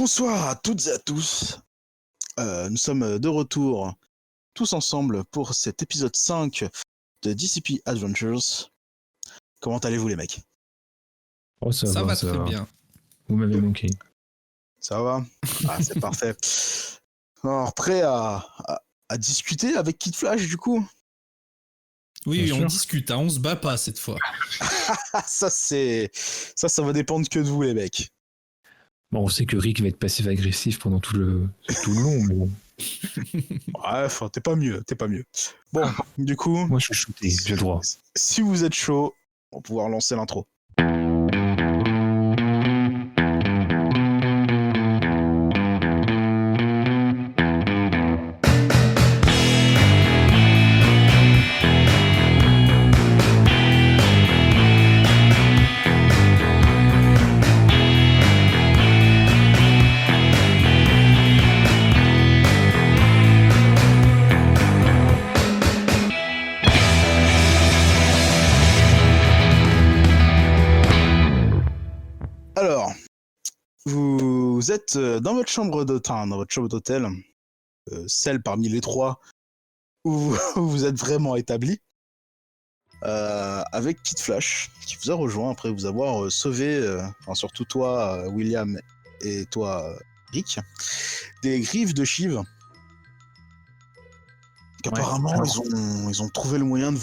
Bonsoir à toutes et à tous. Nous sommes de retour tous ensemble pour cet épisode 5 de DCP Adventures. Comment allez-vous les mecs? Oh, ça va très bien. Vous m'avez manqué. Ça va? Ah, c'est parfait. Alors, prêt à discuter avec Kid Flash du coup? Oui, Bien on sûr. discute, hein, on se bat pas cette fois. Ah, ça va dépendre que de vous les mecs. Bon, on sait que Rick va être passif-agressif pendant tout le long, mais bon. Ouais, enfin, t'es pas mieux. Bon, du coup, Moi, je suis shooté, j'ai le droit. si vous êtes chaud, on va pouvoir lancer l'intro. Alors, vous êtes dans votre chambre d'hôtel, celle parmi les trois où vous êtes vraiment établi, avec Kid Flash qui vous a rejoint après vous avoir sauvé, enfin surtout toi William et toi Rick, des griffes de Shiv. Apparemment ils ont trouvé le moyen de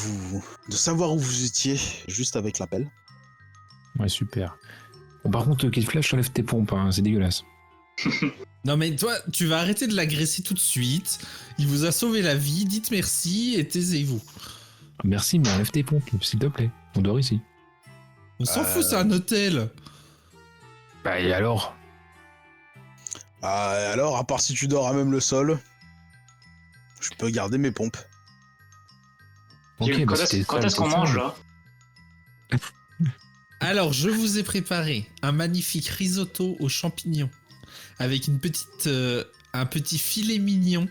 savoir où vous étiez juste avec l'appel. Ouais, super. Bon, par contre, Kid Flash, enlève tes pompes, hein, c'est dégueulasse. Non mais toi, tu vas arrêter de l'agresser tout de suite. Il vous a sauvé la vie, dites merci et taisez-vous. Merci, mais enlève tes pompes, s'il te plaît. On dort ici. On s'en fout, c'est un hôtel. Bah, et alors? Alors, à part si tu dors à même le sol, je peux garder mes pompes. Ok, Quand bah, c'était quand ça, est-ce qu'on c'est ça. mange là? Alors, je vous ai préparé un magnifique risotto aux champignons avec un petit filet mignon.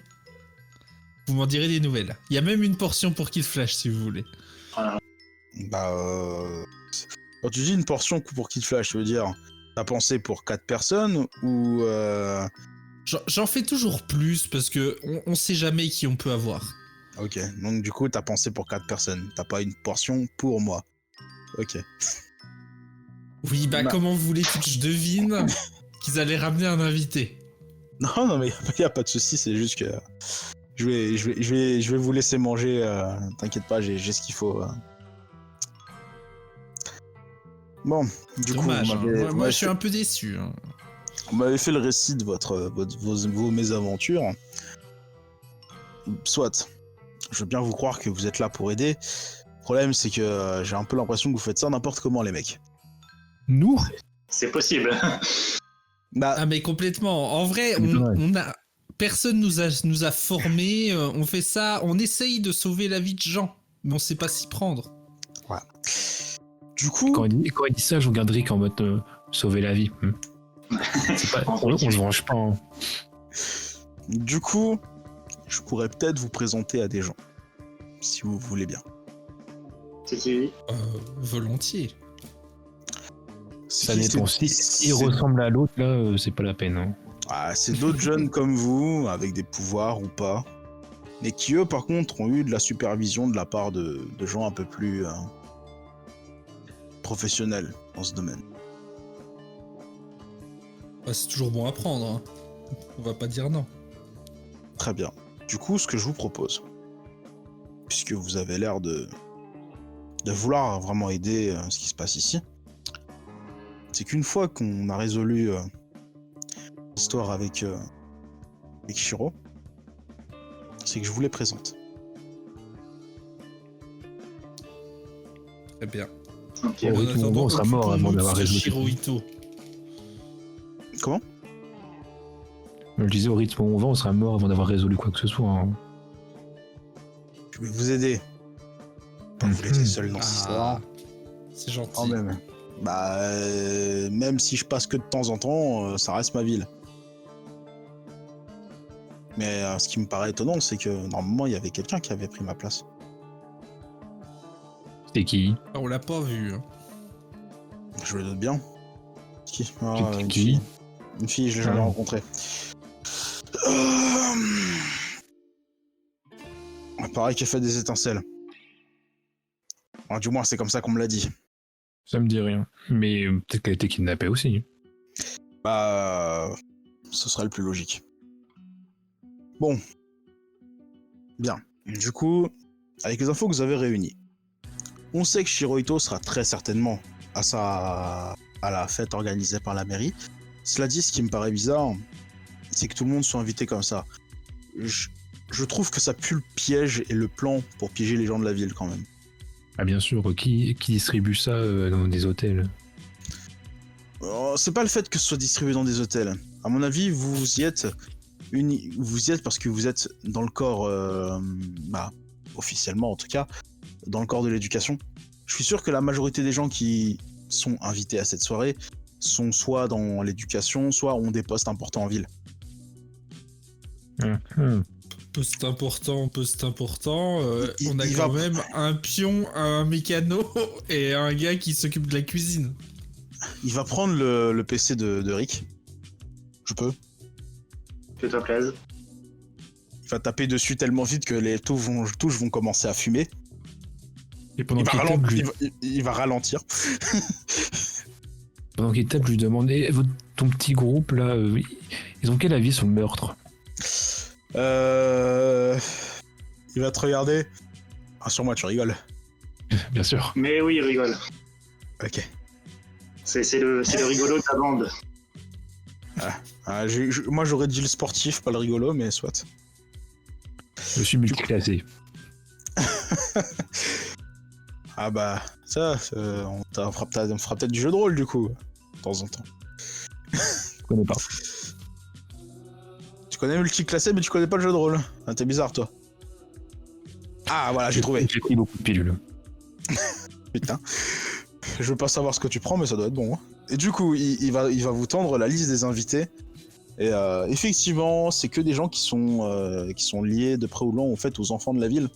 Vous m'en direz des nouvelles. Il y a même une portion pour Kid Flash si vous voulez. Quand tu dis une portion pour Kid Flash, tu veux dire, t'as pensé pour 4 personnes ou J'en fais toujours plus parce que on sait jamais qui on peut avoir. Ok, donc du coup t'as pensé pour 4 personnes, t'as pas une portion pour moi. Ok. Oui, bah Bah. comment voulez-tu que je devine qu'ils allaient ramener un invité? Non mais y a pas de souci, c'est juste que je vais vous laisser manger. T'inquiète pas, j'ai ce qu'il faut. Bon, du Dommage, coup, moi je suis un peu déçu. Hein. vous m'avez fait le récit de vos mésaventures. Soit, je veux bien vous croire que vous êtes là pour aider. Le problème, c'est que j'ai un peu l'impression que vous faites ça n'importe comment, les mecs. Nous? C'est possible. Bah, Ah mais complètement. En vrai, personne nous a formés. On fait ça, on essaye de sauver la vie de gens, mais on sait pas s'y prendre. voilà. Du coup, Quand il dit ça, je regarde Rick en mode sauver la vie. C'est pas, on se venge pas. Hein. du coup, je pourrais peut-être vous présenter à des gens, si vous voulez bien. C'est qui? Volontiers. Ça dépend. Si il ressemble à l'autre, là, c'est pas la peine. Hein. C'est d'autres jeunes comme vous, avec des pouvoirs ou pas, mais qui eux, par contre, ont eu de la supervision de la part de gens un peu plus professionnels dans ce domaine. Bah, c'est toujours bon à prendre. Hein. On va pas dire non. Très bien. Du coup, ce que je vous propose, puisque vous avez l'air de vouloir vraiment aider ce qui se passe ici, c'est qu'une fois qu'on a résolu l'histoire avec Shiro, c'est que je vous les présente. Très bien. Ok. Bon, En Rick, attendant, on sera mort avant occupons-nous d'avoir de résolu. Shirohito. Comment ? Je disais, au rythme où on va, on sera mort avant d'avoir résolu quoi que ce soit. Hein. Je vais vous aider. Pas vous laisser seul dans cette histoire. C'est gentil. Quand même. Même si je passe que de temps en temps, ça reste ma ville. Mais ce qui me paraît étonnant, c'est que normalement, il y avait quelqu'un qui avait pris ma place. C'était qui? On l'a pas vu. Hein. Je le doute bien. Qui Qui? Une fille, je l'ai jamais rencontrée. Pareil qu'elle fait des étincelles. Enfin, du moins, c'est comme ça qu'on me l'a dit. Ça me dit rien. Mais peut-être qu'elle a été kidnappée aussi. Bah, ce serait le plus logique. Bon. Bien. Du coup, avec les infos que vous avez réunies, on sait que Shirohito sera très certainement à la fête organisée par la mairie. Cela dit, ce qui me paraît bizarre, c'est que tout le monde soit invité comme ça. Je trouve que ça pue le piège et le plan pour piéger les gens de la ville quand même. Ah bien sûr, qui distribue ça dans des hôtels? C'est pas le fait que ce soit distribué dans des hôtels. À mon avis, vous y êtes parce que vous êtes dans le corps, officiellement en tout cas, dans le corps de l'éducation. Je suis sûr que la majorité des gens qui sont invités à cette soirée sont soit dans l'éducation, soit ont des postes importants en ville. Poste important. On a il quand va- même un pion, un mécano et un gars qui s'occupe de la cuisine. Il va prendre le PC de Rick. Je peux. Fais-toi plaisir. Il va taper dessus tellement vite que les touches vont commencer à fumer. Et pendant Il va ralentir. Pendant qu'il tape, je lui demande ton petit groupe là, ils ont quel avis sur le meurtre? Il va te regarder. Ah, sur moi, tu rigoles. Bien sûr. Mais oui, il rigole. Ok. C'est le rigolo de la bande. Moi, j'aurais dit le sportif, pas le rigolo, mais soit. Je suis multiclassé. Ah bah, ça, on fera peut-être du jeu de rôle, du coup, de temps en temps. Je connais pas. Tu connais multiclassé, mais tu connais pas le jeu de rôle. Ah, t'es bizarre, toi. Ah, voilà, j'ai trouvé. J'ai pris beaucoup de pilules. Putain. Je veux pas savoir ce que tu prends, mais ça doit être bon. Hein. Et du coup, il va vous tendre la liste des invités. Et effectivement, c'est que des gens qui sont liés de près ou de loin, en fait, aux enfants de la ville.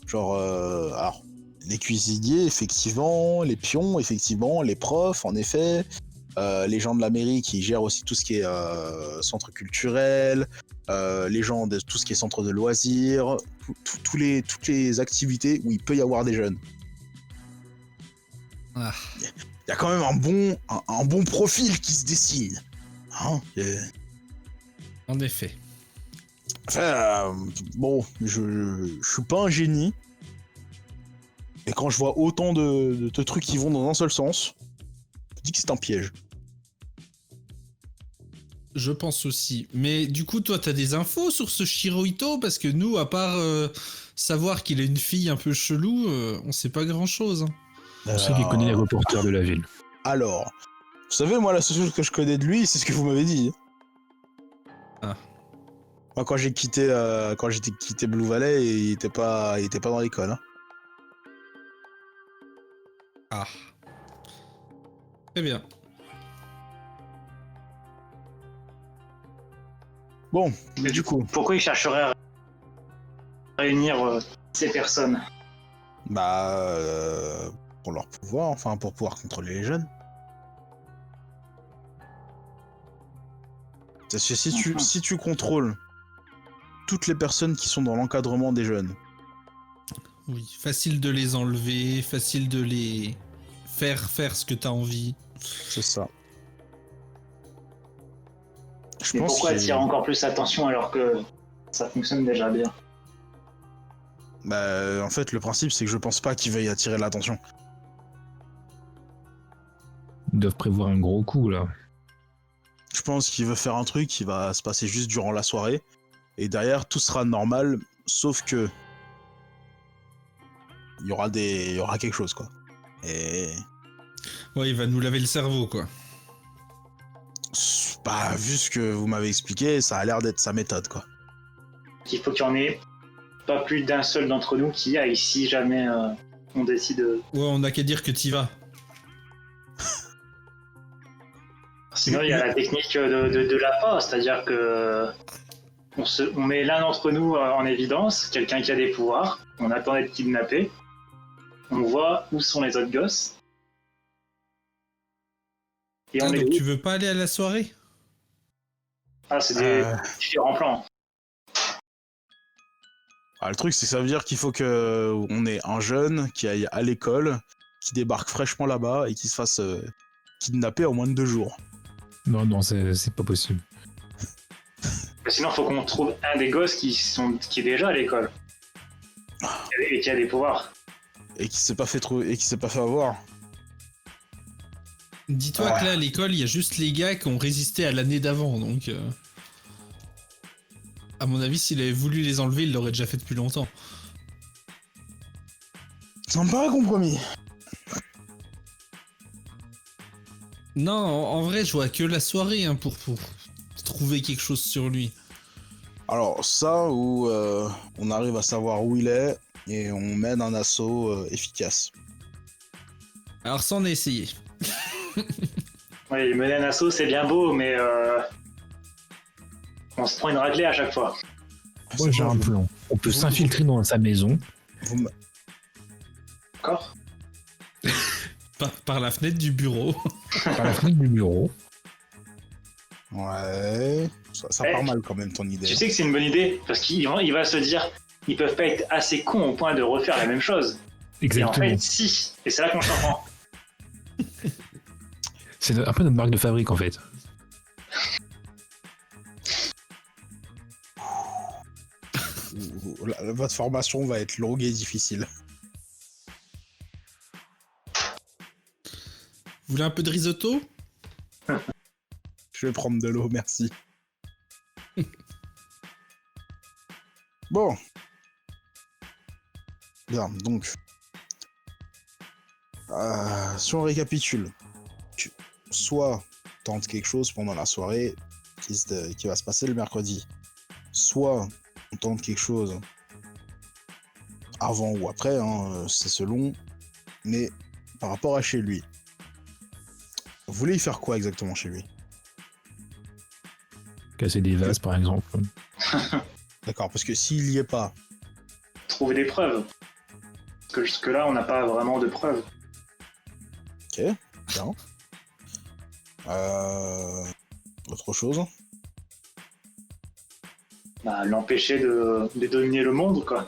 Genre, alors, les cuisiniers, effectivement, les pions, effectivement, les profs, en effet, les gens de la mairie qui gèrent aussi tout ce qui est centre culturel, les gens de tout ce qui est centre de loisirs, toutes les activités où il peut y avoir des jeunes. Ah. Il y a quand même un bon profil qui se dessine. Hein, En effet. enfin, bon, je suis pas un génie. Et quand je vois autant de trucs qui vont dans un seul sens, je dis que c'est un piège. Je pense aussi. Mais du coup, toi, t'as des infos sur ce Shirohito? Parce que nous, à part savoir qu'il a une fille un peu chelou, on sait pas grand-chose. Hein. On sait qu'il connaît les reporters de la ville. Alors, vous savez, moi, la seule chose que je connais de lui, c'est ce que vous m'avez dit. Ah. Moi, quand j'ai quitté Blue Valley, il était pas dans l'école. Hein. Ah. Très bien. Bon, Mais du coup, pourquoi il chercherait à réunir ces personnes? bah, pour leur pouvoir, enfin, pour pouvoir contrôler les jeunes. Parce que si tu contrôles toutes les personnes qui sont dans l'encadrement des jeunes, Oui, facile de les enlever, facile de les faire ce que t'as envie. c'est ça. Je Mais pense pourquoi qu'il- attirer encore plus l'attention alors que ça fonctionne déjà bien? Bah, en fait, le principe, c'est que je pense pas qu'il veuille attirer l'attention. Ils doivent prévoir un gros coup là. Je pense qu'il veut faire un truc qui va se passer juste durant la soirée, et derrière, tout sera normal, sauf que il y aura quelque chose, quoi. Et Ouais, il va nous laver le cerveau, quoi. bah, vu ce que vous m'avez expliqué, ça a l'air d'être sa méthode, quoi. Il faut qu'il y en ait pas plus d'un seul d'entre nous qui aille si jamais on décide. Ouais, on a qu'à dire que t'y vas. Sinon, il y a la technique de l'appât, c'est-à-dire que on met l'un d'entre nous en évidence, quelqu'un qui a des pouvoirs, on attend d'être kidnappé, on voit où sont les autres gosses, et on Ah, est donc tu veux pas aller à la soirée? Ah, c'est des différents plans. Le truc, c'est que ça veut dire qu'il faut que on ait un jeune qui aille à l'école, qui débarque fraîchement là-bas et qui se fasse kidnapper en moins de 2 jours. Non, c'est pas possible. Sinon, il faut qu'on trouve un des gosses qui est déjà à l'école. Et qui a des pouvoirs. Et qui s'est pas fait avoir. Dis-toi que là, à l'école, il y a juste les gars qui ont résisté à l'année d'avant, donc... À mon avis, s'il avait voulu les enlever, il l'aurait déjà fait depuis longtemps. Ça me paraît compromis. Non, en vrai, je vois que la soirée hein, pour trouver quelque chose sur lui. Alors, ça, où on arrive à savoir où il est et on mène un assaut efficace. Alors ça, on a essayé. Oui, mener un assaut, c'est bien beau, mais on se prend une raclée à chaque fois. Moi, j'ai un plan. On peut s'infiltrer dans sa maison. D'accord. Par la fenêtre du bureau. Par la fenêtre du bureau. Ouais, ça part mal quand même ton idée. Tu sais que c'est une bonne idée, parce qu'il va se dire, ils peuvent pas être assez cons au point de refaire la même chose. Exactement. Et en fait, si. Et c'est là qu'on s'en rend. C'est un peu notre marque de fabrique en fait. Votre formation va être longue et difficile. Vous voulez un peu de risotto? Je vais prendre de l'eau, merci. Bon. Bien, donc. Si on récapitule. Soit tente quelque chose pendant la soirée qui va se passer le mercredi. Soit on tente quelque chose avant ou après, hein, c'est selon. Mais par rapport à chez lui. Vous voulez y faire quoi exactement chez lui? Casser des vases par exemple. D'accord, parce que s'il y est pas... Trouver des preuves. Parce que jusque-là, on n'a pas vraiment de preuves. Ok, bien. Autre chose? Bah, l'empêcher de dominer le monde, quoi.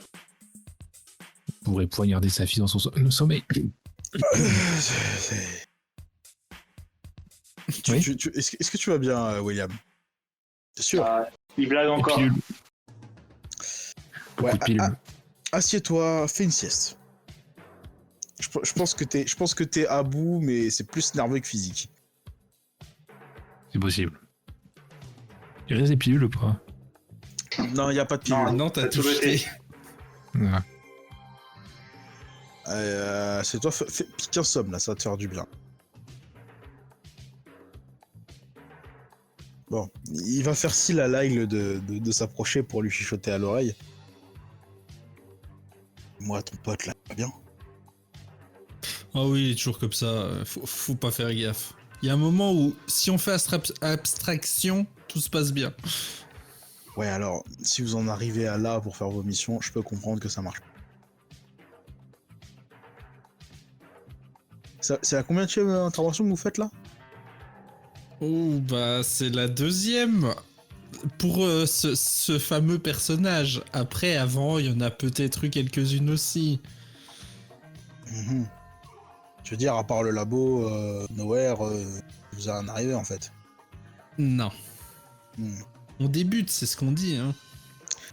On pourrait poignarder sa fille dans son sommeil. Oui. Est-ce que tu vas bien, William? C'est sûr. Il blague encore. Pilule. Ouais, Beaucoup de pilules. assieds-toi, fais une sieste. Je pense que t'es à bout, mais c'est plus nerveux que physique. C'est possible. Il reste des pilules ou pas? Non, il n'y a pas de pilule. Non, t'as t'as tout tout jeté. jeté. Ouais. C'est toi, pique un somme là, ça va te faire du bien. Bon, il va faire si la Lyle de s'approcher pour lui chuchoter à l'oreille. Moi, ton pote là, va bien. Ah oui, il est toujours comme ça. Faut pas faire gaffe. Il y a un moment où, si on fait abstraction, tout se passe bien. Ouais, alors, si vous en arrivez à là pour faire vos missions, je peux comprendre que ça marche. C'est la combienième intervention que vous faites là? Oh, bah, c'est la deuxième pour ce fameux personnage. Après, avant, il y en a peut-être eu quelques-unes aussi. Mhm. Je veux dire, à part le labo, Nowhere, vous en arrivez en fait. Non. Hmm. On débute, c'est ce qu'on dit, hein.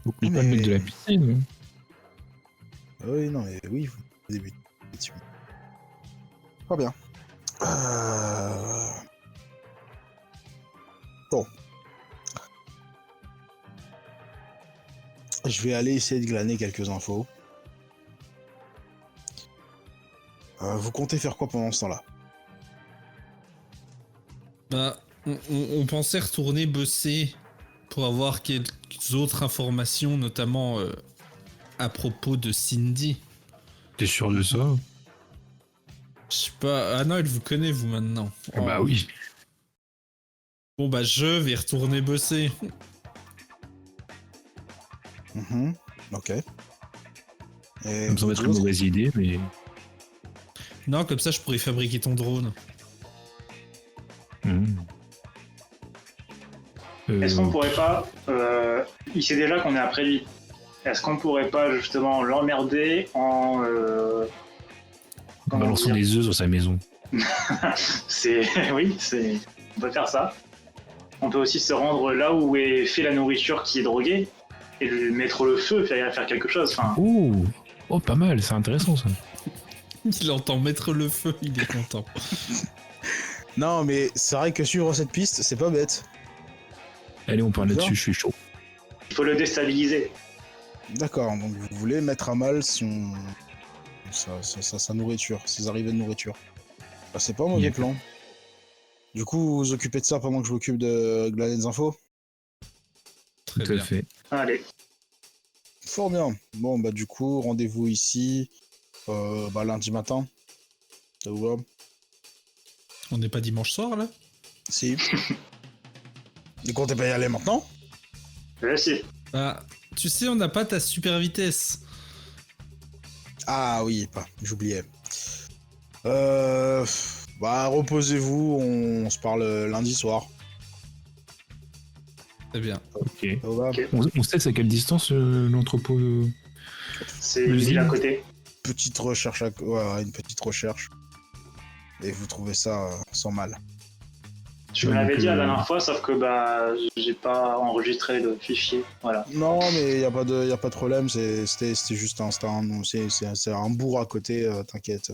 N'oublie pas le mec de la piscine. Oui, non, mais oui, vous débutez. Effectivement. Pas bien. Bon. Je vais aller essayer de glaner quelques infos. Vous comptez faire quoi pendant ce temps-là? Bah, on pensait retourner bosser pour avoir quelques autres informations, notamment à propos de Cindy. T'es sûr de ça? Je sais pas. Ah non, elle vous connaît, vous, maintenant. Ah bah oui. Bon, bah, je vais retourner bosser. Mhm. Ok. Et Ça me semble être une mauvaise idée, mais. Non, comme ça, je pourrais fabriquer ton drone. Mais Est-ce qu'on pourrait pas... il sait déjà qu'on est après lui. Est-ce qu'on pourrait pas justement l'emmerder en... comment balançant dire des œufs sur sa maison. C'est... Oui, c'est... On peut faire ça. On peut aussi se rendre là où est fait la nourriture qui est droguée et lui mettre le feu, faire quelque chose. Enfin, Oh, pas mal, c'est intéressant ça. Il entend mettre le feu, il est content. Non, mais c'est vrai que suivre cette piste, c'est pas bête. Allez, on parle Bizarre. là-dessus, je suis chaud. il faut le déstabiliser. D'accord, donc vous voulez mettre à mal sa nourriture, ses arrivées de nourriture. Bah, c'est pas un mauvais Yep. plan. Du coup, vous vous occupez de ça pendant que je m'occupe de glaner des infos. Très Tout à bien. fait. Allez. Fort bien. Bon, bah du coup, rendez-vous ici lundi matin. Ça vous va? On n'est pas dimanche soir là? Si. Vous comptez pas y aller maintenant? Si. Ah, tu sais, on n'a pas ta super vitesse. Ah oui, j'oubliais. Reposez-vous, on se parle lundi soir. Très bien. Ok. Ça vous va? Ok. On sait c'est à quelle distance l'entrepôt C'est une L'usine. ville à côté. Petite recherche, une petite recherche. Et vous trouvez ça sans mal. Tu me l'avais dit la dernière fois, sauf que j'ai pas enregistré le fichier. Voilà. Non, mais y a pas de problème, c'était juste c'est un bourg à côté, t'inquiète.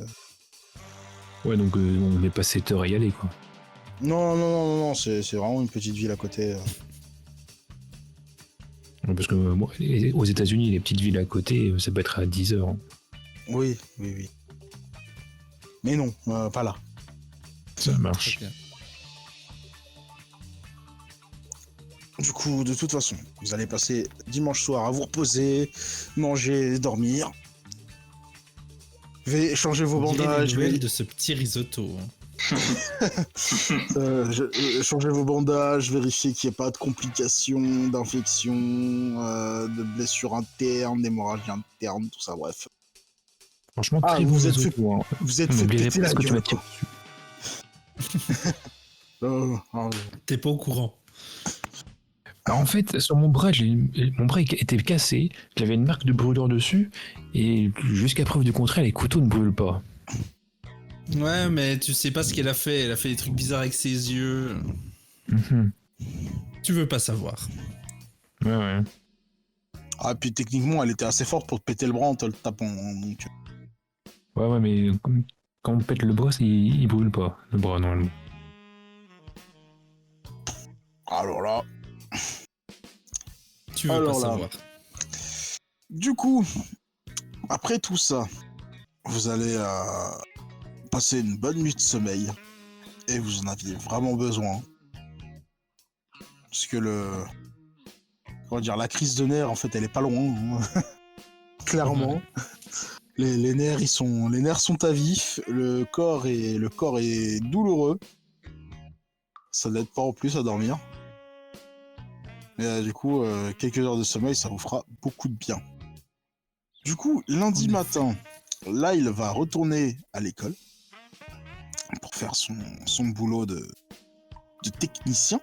Ouais, donc on met pas 7 heures à y aller, quoi. Non, c'est vraiment une petite ville à côté. Parce que aux États-Unis, les petites villes à côté, ça peut être à 10 heures. Hein. Oui. Mais non, pas là. Ça Très marche. bien. Du coup, de toute façon, vous allez passer dimanche soir à vous reposer, manger, dormir. Je vais changer vos On dirait les bandages, nouvelles de ce petit risotto. changer vos bandages, vérifier qu'il n'y ait pas de complications, d'infections, de blessures internes, d'hémorragie interne, tout ça, bref. Franchement, Ah, très vous bon êtes réseau, fait- hein. Vous êtes On fait oublierait péter la presque que tu gueule, m'as tiré quoi. dessus. T'es pas au courant. Alors, en fait, sur mon bras, mon bras était cassé, j'avais une marque de brûlure dessus, et jusqu'à preuve du contraire, les couteaux ne brûlent pas. Ouais, mais tu sais pas ce qu'elle a fait. Elle a fait des trucs bizarres avec ses yeux. Mhm. Tu veux pas savoir. Ouais. Ah, puis techniquement, elle était assez forte pour te péter le bras en te le tapant, hein, donc... Ouais, mais quand on pète le bras, il brûle pas, le bras, normalement. Alors là... Tu veux Alors pas là. savoir. Du coup, après tout ça, vous allez passer une bonne nuit de sommeil. Et vous en aviez vraiment besoin. Parce que la crise de nerfs, en fait, elle est pas loin. Hein. Clairement. Les nerfs sont à vif. Le corps est douloureux. Ça n'aide pas en plus à dormir. Mais du coup, quelques heures de sommeil, ça vous fera beaucoup de bien. Du coup, lundi matin, là, il va retourner à l'école pour faire son boulot de technicien.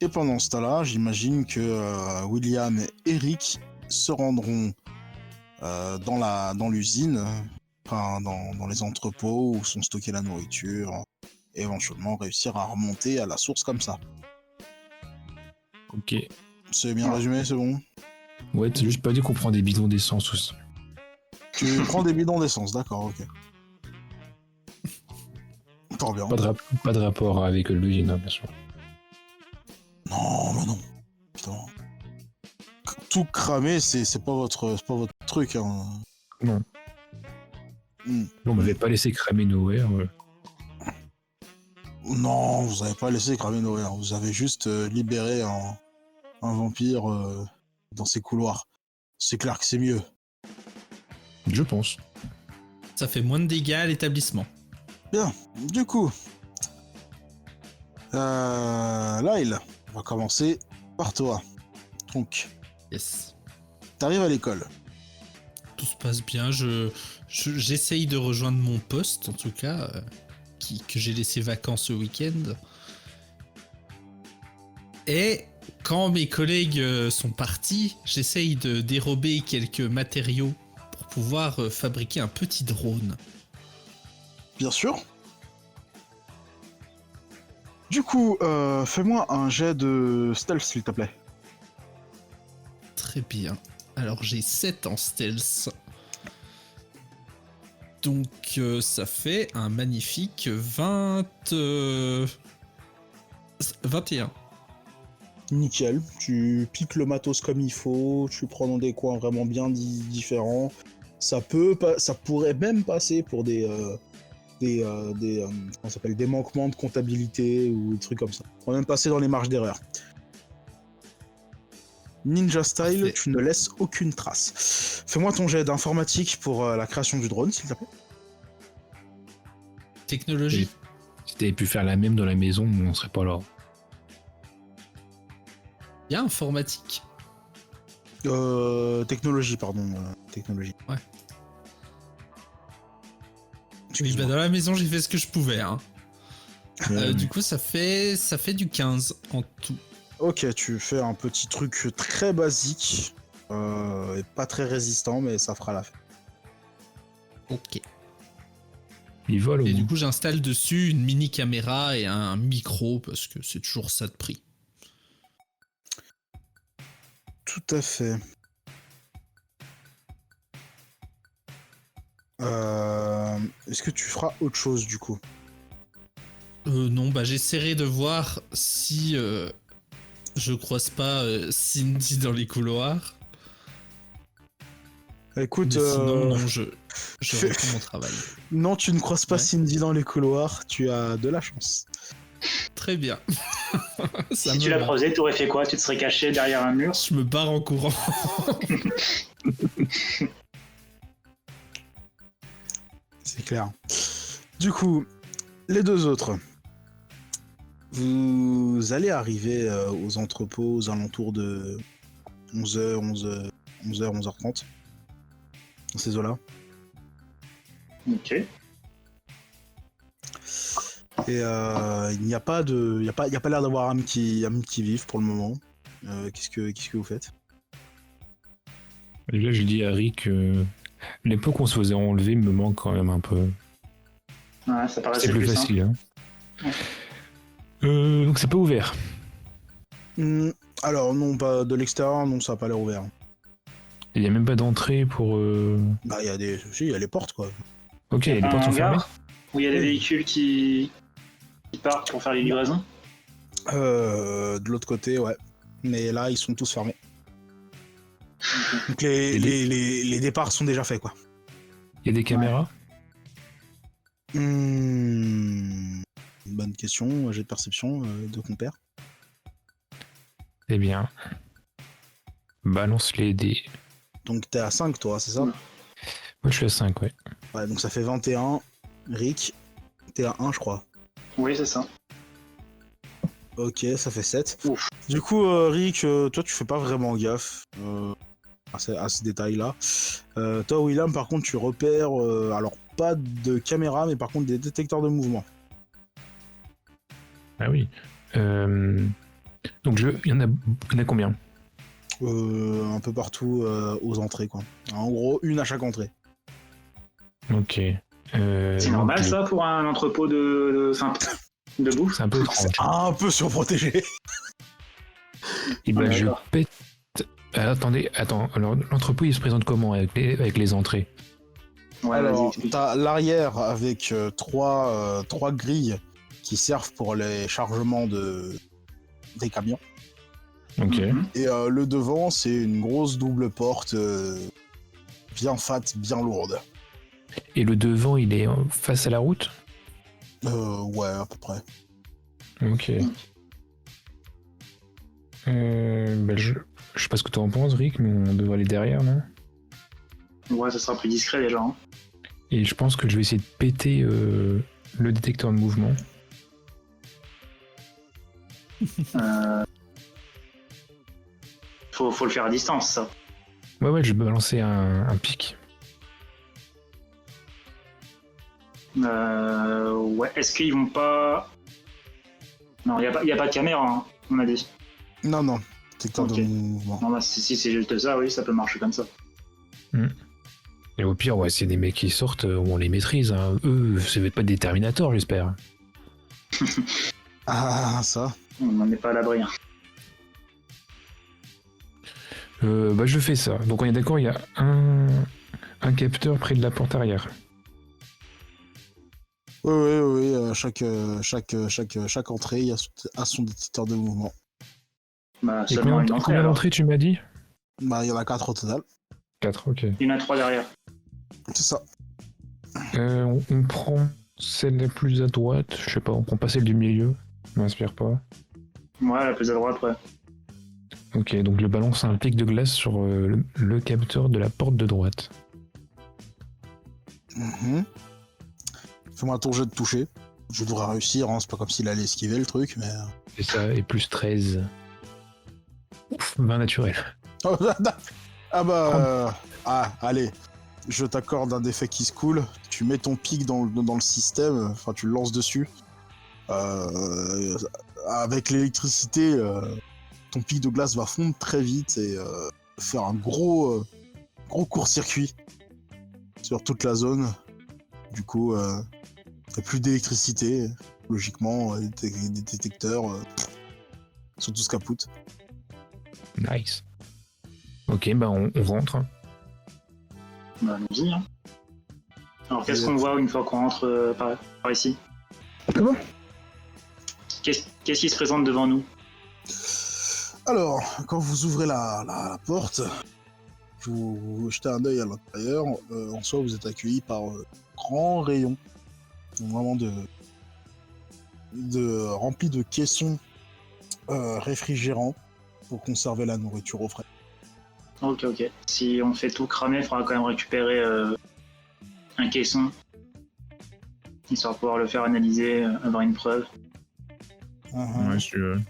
Et pendant ce temps-là, j'imagine que William et Eric se rendront dans l'usine, enfin dans les entrepôts où sont stockées la nourriture, et éventuellement réussir à remonter à la source comme ça. Ok. C'est bien résumé, c'est bon? Ouais, t'as juste pas dit qu'on prend des bidons d'essence aussi. Tu prends des bidons d'essence, d'accord, ok. Tant bien. Pas de rapport avec l'usine, hein, bien sûr. Non, mais non. Putain. Tout cramer, c'est pas votre truc, hein. Non. On m'avait pas laissé cramer Nowhere. Non, vous avez pas laissé cramer Noël. Vous avez juste libéré un vampire dans ses couloirs. C'est clair que c'est mieux. Je pense. Ça fait moins de dégâts à l'établissement. Bien, du coup, Lyle, on va commencer par toi. Donc, Yes. t'arrives à l'école. Tout se passe bien. J'essaye de rejoindre mon poste, en tout cas, que j'ai laissé vacant ce week-end. Et quand mes collègues sont partis, j'essaye de dérober quelques matériaux pour pouvoir fabriquer un petit drone. Bien sûr. Du coup, fais-moi un jet de stealth, s'il te plaît. Très bien. Alors j'ai 7 en stealth. Donc ça fait un magnifique 21. Nickel. Tu piques le matos comme il faut, tu prends dans des coins vraiment bien différents. Ça pourrait même passer pour comment ça s'appelle, des manquements de comptabilité ou des trucs comme ça. Ça pourrait même passer dans les marges d'erreur. Ninja style, Parfait. tu ne laisses aucune trace. Fais-moi ton jet d'informatique pour la création du drone, s'il te plaît. Technologie. Si t'avais pu faire la même dans la maison, on serait pas là. Il y a informatique. Technologie, pardon. Technologie. Ouais. Oui, Excuse-moi. bah dans la maison, j'ai fait ce que je pouvais. Hein. Du coup, ça fait du 15 en tout. Ok, tu fais un petit truc très basique, et pas très résistant, mais ça fera l'affaire. Ok. Il vole au Et moins. du coup, j'installe dessus une mini caméra et un micro parce que c'est toujours ça de prix. Tout à fait. Est-ce que tu feras autre chose du coup? Non, bah j'essaierai de voir si je croise pas Cindy dans les couloirs. Écoute, Mais sinon, non, je fais- reprends mon travail. non, tu ne croises pas Ouais. Cindy dans les couloirs, tu as de la chance. Très bien. Ça Si me tu l'as va. croisé, t'aurais fait quoi? Tu te serais caché derrière un mur? Je me barre en courant. C'est clair. Du coup, les deux autres. Vous allez arriver aux entrepôts aux alentours de 11h, 11h30. Dans ces eaux-là. Ok. Et il n'y a pas l'air d'avoir âme qui vive pour le moment. Qu'est-ce que vous faites? Et là, je dis à Rick, l'époque où on se faisait enlever me manque quand même un peu. Ouais, ça paraissait C'est plus simple. facile. Hein. Donc c'est pas ouvert. Alors non, pas de l'extérieur, non, ça n'a pas l'air ouvert. Il n'y a même pas d'entrée pour. Bah il y a les portes quoi. Ok, les portes sont fermées. Où il y a des véhicules qui partent pour faire les livraisons. De l'autre côté, ouais. Mais là, ils sont tous fermés. Donc les départs sont déjà faits quoi. Il y a des caméras. Bonne question, j'ai de perception de compère. Eh bien, balance les dés. Donc t'es à 5 toi, c'est ça? Moi, je suis à 5, ouais. Ouais, donc ça fait 21. Rick, t'es à 1 je crois. Oui, c'est ça. Ok, ça fait 7. Ouf. Du coup, Rick, toi tu fais pas vraiment gaffe à ce détail-là. Toi, William, par contre, tu repères, alors pas de caméra, mais par contre des détecteurs de mouvement. Ah oui. Donc il y en a combien? Un peu partout aux entrées, quoi. En gros, une à chaque entrée. Ok. C'est normal ça pour un entrepôt de bouffe? C'est un peu étrange. Un peu surprotégé. Et ben je d'accord. pète. Attends. Alors l'entrepôt il se présente comment avec les entrées? Ouais, vas-y, Alors, explique. t'as l'arrière avec trois grilles qui servent pour les chargements des camions. Ok. Mhm. Et le devant, c'est une grosse double porte bien fat, bien lourde. Et le devant il est face à la route? Ouais, à peu près. Ok. Je sais pas ce que tu en penses, Rick, mais on devrait aller derrière, non? Ouais, ça sera plus discret déjà. Hein. Et je pense que je vais essayer de péter le détecteur de mouvement. Faut le faire à distance, ça. Ouais, je vais balancer un pic. Ouais, est-ce qu'ils vont pas... Non, il n'y a pas de caméra, hein, on a dit. Non, détecteur Ok. de mouvement. Non, bah, si c'est juste ça, oui, ça peut marcher comme ça. Et au pire, ouais, c'est des mecs qui sortent, on les maîtrise. Hein. Eux, ça va être pas des Terminators, j'espère. Ah, ça. On n'en est pas à l'abri. Hein. Bah, je fais ça. Donc, on est d'accord, il y a un capteur près de la porte arrière. Oui. Chaque entrée, il y a son détecteur de mouvement. Bah, Et seulement une entrée, combien alors. d'entrées tu m'as dit? Bah, il y en a 4 au total. 4, ok. Il y en a 3 derrière. C'est ça. On prend celle la plus à droite, je sais pas, on prend pas celle du milieu, je m'inspire pas. Ouais, la plus à droite, ouais. Ok, donc je balance un pic de glace sur le capteur de la porte de droite. Mhm. Fais-moi ton jet de toucher. Je devrais réussir, hein. C'est pas comme s'il allait esquiver le truc, mais... Et ça, et plus 13. Ouf, 20 naturel. Ah bah... allez. Je t'accorde un effet qui se coule. Tu mets ton pic dans le système, enfin tu le lances dessus. Avec l'électricité, ton pic de glace va fondre très vite et faire un gros court-circuit sur toute la zone. Du coup, il n'y a plus d'électricité. Logiquement, les détecteurs sont tous capoutes. Nice. Ok, bah on rentre. Bah, allons-y. Hein. Alors, qu'est-ce qu'on voit une fois qu'on rentre par ici? Comment? Qu'est-ce qui se présente devant nous? Alors, quand vous ouvrez la porte, vous jetez un œil à l'intérieur, en soi vous êtes accueilli par grands rayons, vraiment remplis de caissons réfrigérants pour conserver la nourriture au frais. Ok. Si on fait tout cramer, il faudra quand même récupérer un caisson, histoire de pouvoir le faire analyser, avoir une preuve. Ouais, si tu veux.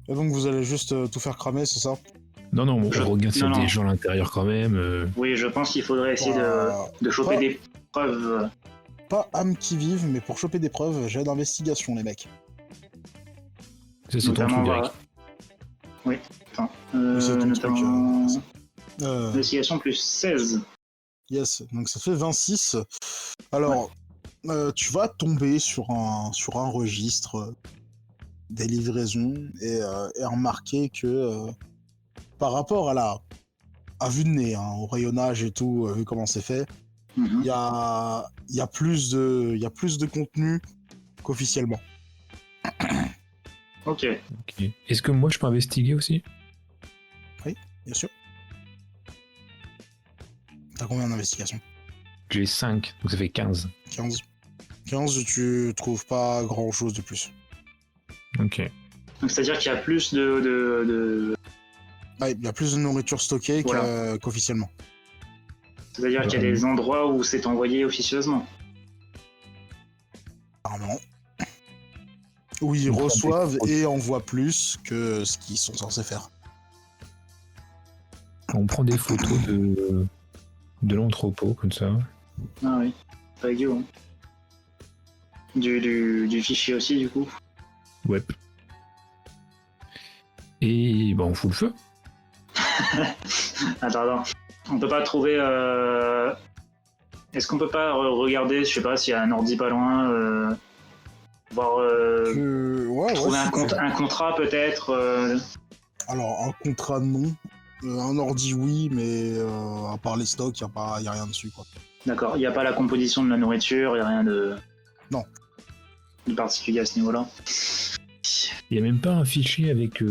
Et donc vous allez juste tout faire cramer, c'est ça? Non, on regarde s'il y a non. des gens à l'intérieur quand même. Oui, je pense qu'il faudrait essayer de choper des preuves. Pas âme qui vive, mais pour choper des preuves, j'ai d'investigation les mecs. Ça, c'est ton truc, Notamment, Eric. Oui, enfin, C'est ton notamment... truc, Investigation plus 16. Yes, donc ça fait 26. Alors, tu vas tomber sur un registre des livraisons et remarquer que par rapport à vue de nez, hein, au rayonnage et tout, vu comment c'est fait, il y a plus de contenu qu'officiellement. Ok. Ok. Est-ce que moi je peux investiguer aussi? Bien sûr. T'as combien d'investigations? J'ai 5, donc ça fait 15. 15. 15, tu trouves pas grand chose de plus. Ok. Donc c'est-à-dire qu'il y a plus de... Ouais, il y a plus de nourriture stockée Voilà. qu'officiellement. C'est-à-dire qu'il y a des endroits où c'est envoyé officieusement. Apparemment. Où ils reçoivent et envoient plus que ce qu'ils sont censés faire. On prend des photos de l'entrepôt, comme ça. Ah oui, pas idiot. Hein. Du fichier aussi, du coup. Ouais. Et on fout le feu. Attends. On peut pas trouver... Est-ce qu'on peut pas regarder, je sais pas, s'il y a un ordi pas loin, voir... trouver un contrat peut-être Alors, un contrat non. Un ordi oui, mais à part les stocks, y a rien dessus, quoi. D'accord, il n'y a pas la composition de la nourriture, il n'y a rien de... Non. De particulier à ce niveau-là. Il n'y a même pas un fichier avec...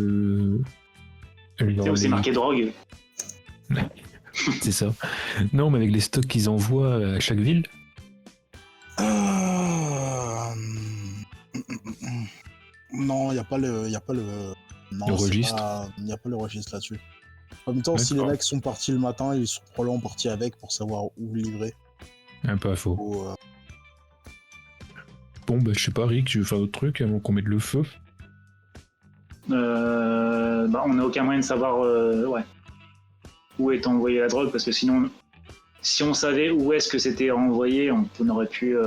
C'est où c'est marqué drogue. C'est ça. Non, mais avec les stocks qu'ils envoient à chaque ville. Non, il n'y a pas le... Non, le registre. Il n'y a pas le registre là-dessus. En même temps, si les mecs sont partis le matin, ils sont probablement partis avec pour savoir où livrer. Pas faux. Ou, Bon, je sais pas, Rick, tu veux faire autre truc avant qu'on mette le feu? On n'a aucun moyen de savoir où est envoyée la drogue, parce que sinon, si on savait où est-ce que c'était envoyé, on aurait pu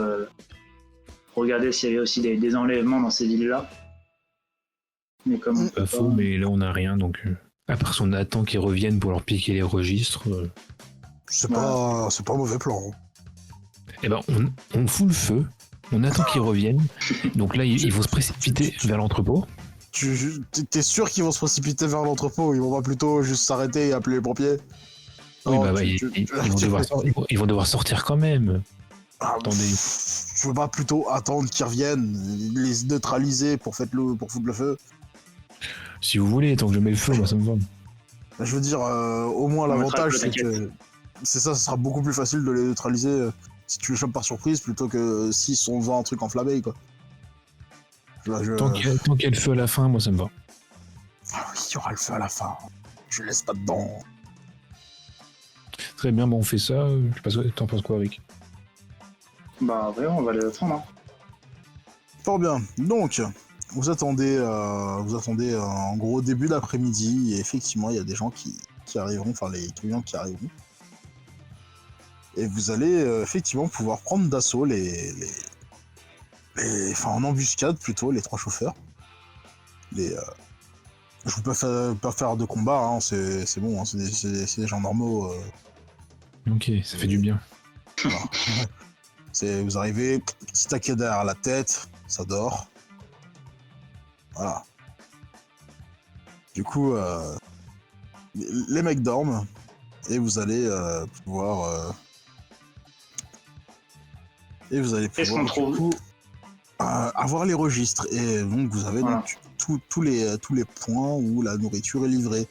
regarder s'il y avait aussi des enlèvements dans ces villes-là. Mais comme on peut Pas faux, mais là on n'a rien donc. À part si on attend qu'ils reviennent pour leur piquer les registres. C'est pas un mauvais plan. Hein. Eh ben on fout le feu, on attend qu'ils reviennent. Donc là ils vont se précipiter vers l'entrepôt. T'es sûr qu'ils vont se précipiter vers l'entrepôt? Ils vont pas plutôt juste s'arrêter et appeler les pompiers? Oui, Non, bah ils vont devoir sortir quand même. Attendez. Je veux pas plutôt attendre qu'ils reviennent, les neutraliser pour foutre le feu? Si vous voulez, tant que je mets le feu, moi ça me va. Je veux dire, au moins On l'avantage mettra le c'est que... C'est ça sera beaucoup plus facile de les neutraliser si tu les chopes par surprise plutôt que s'ils sont devant un truc enflammé, quoi. Tant qu'il y a le feu à la fin, moi ça me va. Il y aura le feu à la fin. Je laisse pas dedans. Très bien, bon on fait ça. Je sais pas, t'en penses quoi, Rick? Bah ouais, on va les attendre. Hein. Fort bien. Donc, vous attendez en gros début d'après-midi et effectivement il y a des gens qui arriveront, enfin les clients qui arriveront. Et vous allez effectivement pouvoir prendre d'assaut enfin en embuscade plutôt les 3 chauffeurs. Je vous peux pas faire de combat, hein, c'est bon, hein, c'est des gens normaux. Ok, ça fait du bien. Voilà. Vous arrivez, petit taquet derrière la tête, ça dort. Voilà. Du coup, les mecs dorment et vous allez pouvoir. Qu'est-ce qu'on trouve du coup, avoir les registres et donc vous avez Voilà. donc tous les points où la nourriture est livrée.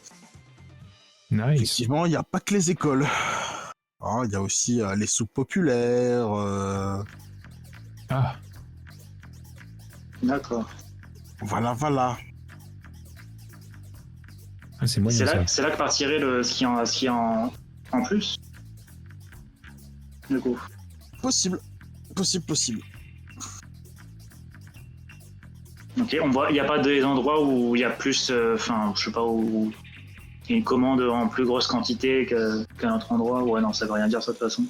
Nice. Effectivement, il n'y a pas que les écoles. Hein, il y a aussi les soupes populaires. Ah, D'accord. Voilà. c'est moyen ça. C'est là que partirait ce qui est en plus. Du coup. Possible. Ok, on voit, il n'y a pas des endroits où il y a plus, enfin, je sais pas, où il y a une commande en plus grosse quantité qu'un autre endroit. Ouais, non, ça veut rien dire ça de toute façon.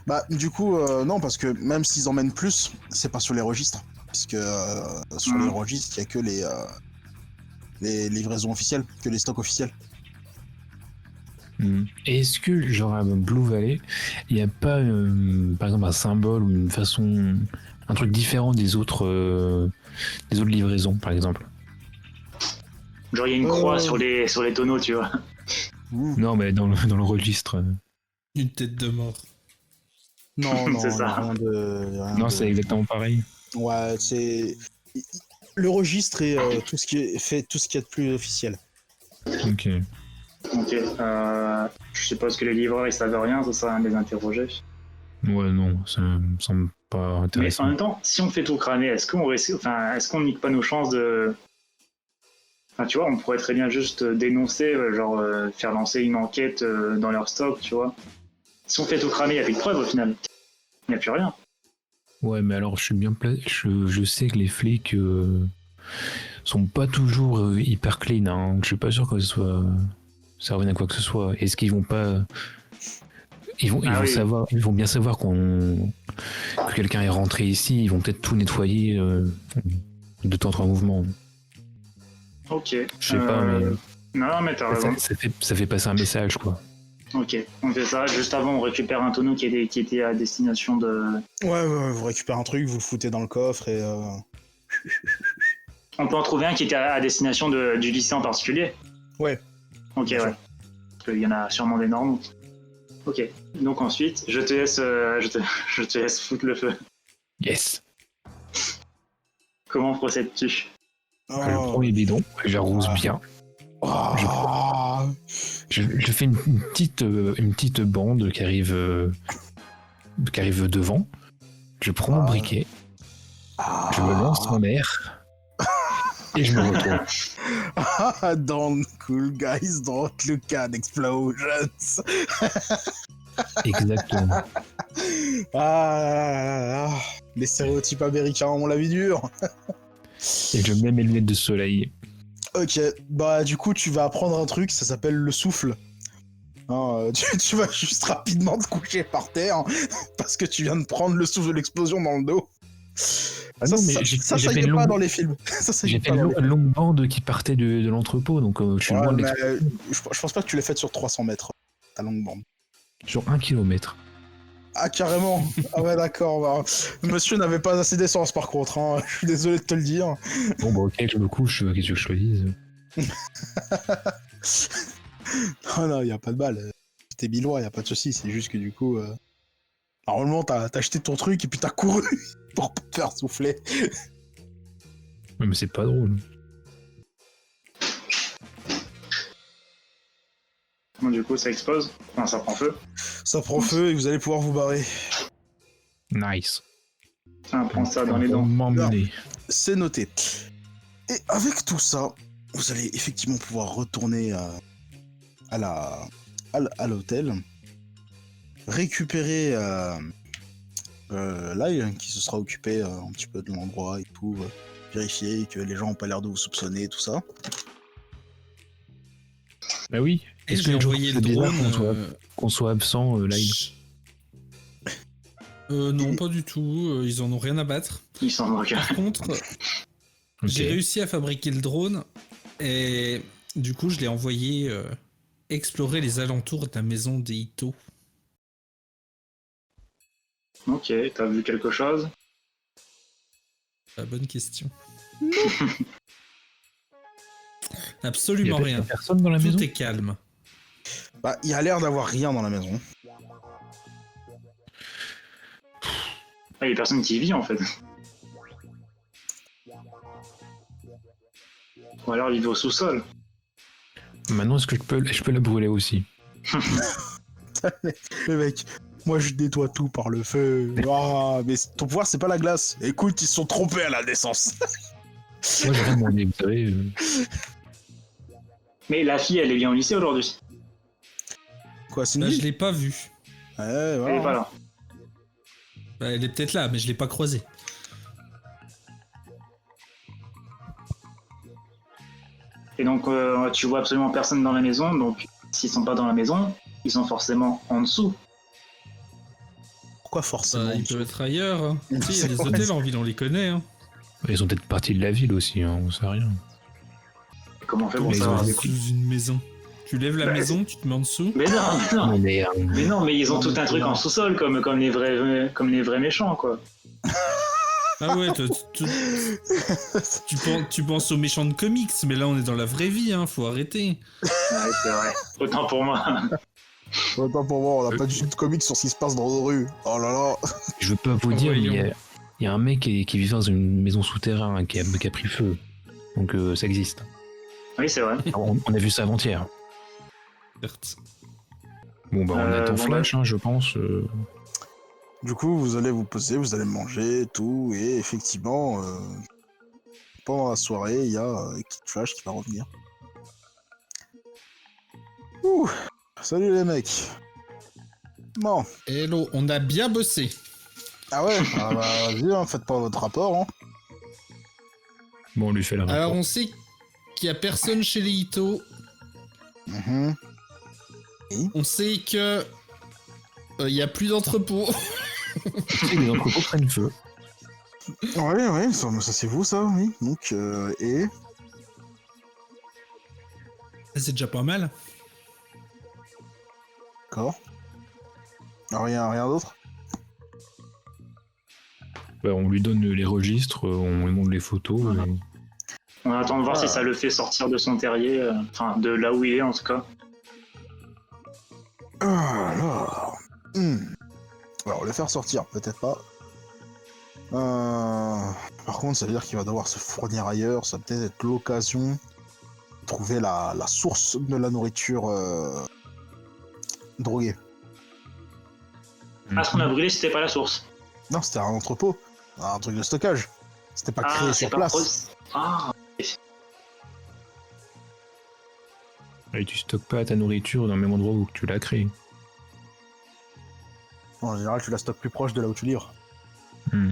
Bah, du coup, non, parce que même s'ils emmènent plus, c'est pas sur les registres. Puisque sur les registres, il y a que les livraisons officielles, que les stocks officiels. Et est-ce que, genre à Blue Valley, il n'y a pas, par exemple, un symbole ou une façon, un truc différent des autres livraisons, par exemple? Genre, il y a une croix sur les tonneaux, tu vois. Non, mais dans le registre. Une tête de mort. Non, C'est ça. Non, c'est exactement pareil. Ouais, c'est le registre et tout ce qui est tout ce qu'il y a de plus officiel. Ok. Ok. Je sais pas ce que les livreurs ils savent rien, ça sert à rien de les interroger. Ouais, non, ça me semble pas Mais intéressant. en même temps, si on fait tout cramer, est-ce qu'on nique pas nos chances de. Enfin, tu vois, on pourrait très bien juste dénoncer, faire lancer une enquête dans leur stock, tu vois. Si on fait tout cramer, il n'y a plus de preuves au final. Il n'y a plus rien. Ouais, mais alors je suis bien je sais que les flics sont pas toujours hyper clean, hein. Je suis pas sûr que ça revienne à quoi que ce soit. Est-ce qu'ils vont pas. Ils vont savoir, ils vont bien savoir que quelqu'un est rentré ici, ils vont peut-être tout nettoyer de temps en mouvement. Ok. Je sais pas, mais Non, mais t'as raison. ça fait passer un message, quoi. Ok, on fait ça. Juste avant, on récupère un tonneau qui était à destination de. Ouais, vous récupérez un truc, vous le foutez dans le coffre et. On peut en trouver un qui était à destination du lycée en particulier. Ouais. Ok, ouais. Parce qu'il y en a sûrement d'énormes. Ok. Donc ensuite, je te laisse foutre le feu. Yes. Comment procèdes-tu? Le premier bidon, j'arrose bien. Je fais une petite bande qui arrive devant. Je prends mon briquet. Je me lance en l'air. Et je me retourne. Don't cool guys, don't look at explosions. Exactement. Les stéréotypes américains ont la vie dure. Et je mets mes lunettes de soleil. Ok, bah du coup tu vas apprendre un truc, ça s'appelle le souffle. Hein, tu vas juste rapidement te coucher par terre parce que tu viens de prendre le souffle de l'explosion dans le dos. Ah ça, non, mais ça y j'avais est une pas longue- dans les films. Ça y est J'avais pas dans les une longue bande qui partait de l'entrepôt, donc je suis films. loin Ouais, de mais, l'explosion. je pense pas que tu l'aies faite sur 300 mètres, ta longue bande. Sur 1 kilomètre. Ah, carrément. Ah ouais, d'accord. Bah, monsieur n'avait pas assez d'essence, par contre. Hein. Je suis désolé de te le dire. Bon, bah, ok, je me couche, qu'est-ce que je te dise? Non, y a pas de balle. T'es bilois, y a pas de souci. C'est juste que du coup, normalement, t'as acheté ton truc et puis t'as couru pour pas te faire souffler. Ouais, mais c'est pas drôle. Bon, du coup, ça explose. Enfin, ça prend feu. Ça prend feu et vous allez pouvoir vous barrer. Nice. Ah, prends ça dans les dents. M'emmener. C'est noté. Et avec tout ça, vous allez effectivement pouvoir retourner à l'hôtel, récupérer Lyle qui se sera occupé un petit peu de l'endroit et tout, vérifier que les gens ont pas l'air de vous soupçonner, tout ça. Bah oui. Et Est-ce j'ai que envoyé le c'est bizarre drone. qu'on soit absent, Lyle? Non, pas du tout. Ils en ont rien à battre. Ils s'en moquent. Par contre, Ok. j'ai réussi à fabriquer le drone et du coup, je l'ai envoyé explorer les alentours de la maison des Ito. Ok, t'as vu quelque chose? La bonne question. Il Absolument y a rien. personne dans la maison? Tout est calme. Bah, il y a l'air d'avoir rien dans la maison. Ah, y a personne qui y vit en fait. Ou alors il vit au sous-sol. Maintenant, est-ce que je peux la brûler aussi? Le mec, moi je nettoie tout par le feu. Ah, mais ton pouvoir c'est pas la glace. Écoute, ils se sont trompés à la naissance. Moi, j'ai rien demandé, vous savez. Mais la fille, elle est bien au lycée aujourd'hui. Quoi, Là, Cindy? je l'ai pas vue. Ouais, Elle voilà. est pas là. Bah, elle est peut-être là, mais je l'ai pas croisée. Et donc, tu vois absolument personne dans la maison. Donc, s'ils sont pas dans la maison, ils sont forcément en dessous. Pourquoi forcément? Bah, ils peuvent être ailleurs. Hein. Tu sais, il y a C'est des vrai, hôtels en ville, on les connaît. Hein. Ils sont peut-être partis de la ville aussi, hein, on sait rien. Comment on fait pour Mais ils savoir? ont- Sous une maison. Tu lèves la Bah, maison, tu te mets en dessous. Mais non, mais non. Mais non, mais ils ont tout un truc en sous-sol comme les vrais méchants, quoi. Ah ouais, tu penses aux méchants de comics, mais là on est dans la vraie vie, hein, faut arrêter. Ouais, c'est vrai. Autant pour moi. Autant pour moi, on n'a pas du tout de comics sur ce qui se passe dans nos rues. Oh là là. Je veux pas vous dire, mais Voyons. il y a un mec qui vit dans une maison souterraine hein, qui a pris feu. Donc ça existe. Oui, c'est vrai. On a vu ça avant-hier. Certes. Bon, bah on attend bon, Flash, hein, je pense. Du coup, vous allez vous poser, vous allez manger, tout, et effectivement, pendant la soirée, il y a Kid Flash qui va revenir. Ouh, salut les mecs. Bon, Hello, on a bien bossé. ah ouais, ah bah, vas-y, hein, faites pas votre rapport. Hein. Bon, on lui fait la Alors rapport. on sait qu'il y a personne chez les Ito. Mhm. On sait que il y a plus d'entrepôt. Les entrepôts prennent feu. Ouais, ça c'est vous ça, oui. Donc, et... C'est déjà pas mal. D'accord. Rien d'autre? Bah, on lui donne les registres, on lui montre les photos. Voilà. et- On attend de voir si ça le fait sortir de son terrier, enfin de là où il est en tout cas. Alors... Alors, le faire sortir, peut-être pas. Par contre, ça veut dire qu'il va devoir se fournir ailleurs. Ça va peut-être être l'occasion de trouver la source de la nourriture droguée. Ah, ce qu'on a brûlé, c'était pas la source. Non, c'était un entrepôt. Un truc de stockage. C'était pas créé Ah, sur c'est pas place. Ah, Et tu stockes pas ta nourriture dans le même endroit où tu l'as créée. En général, tu la stockes plus proche de là où tu livres. Hmm.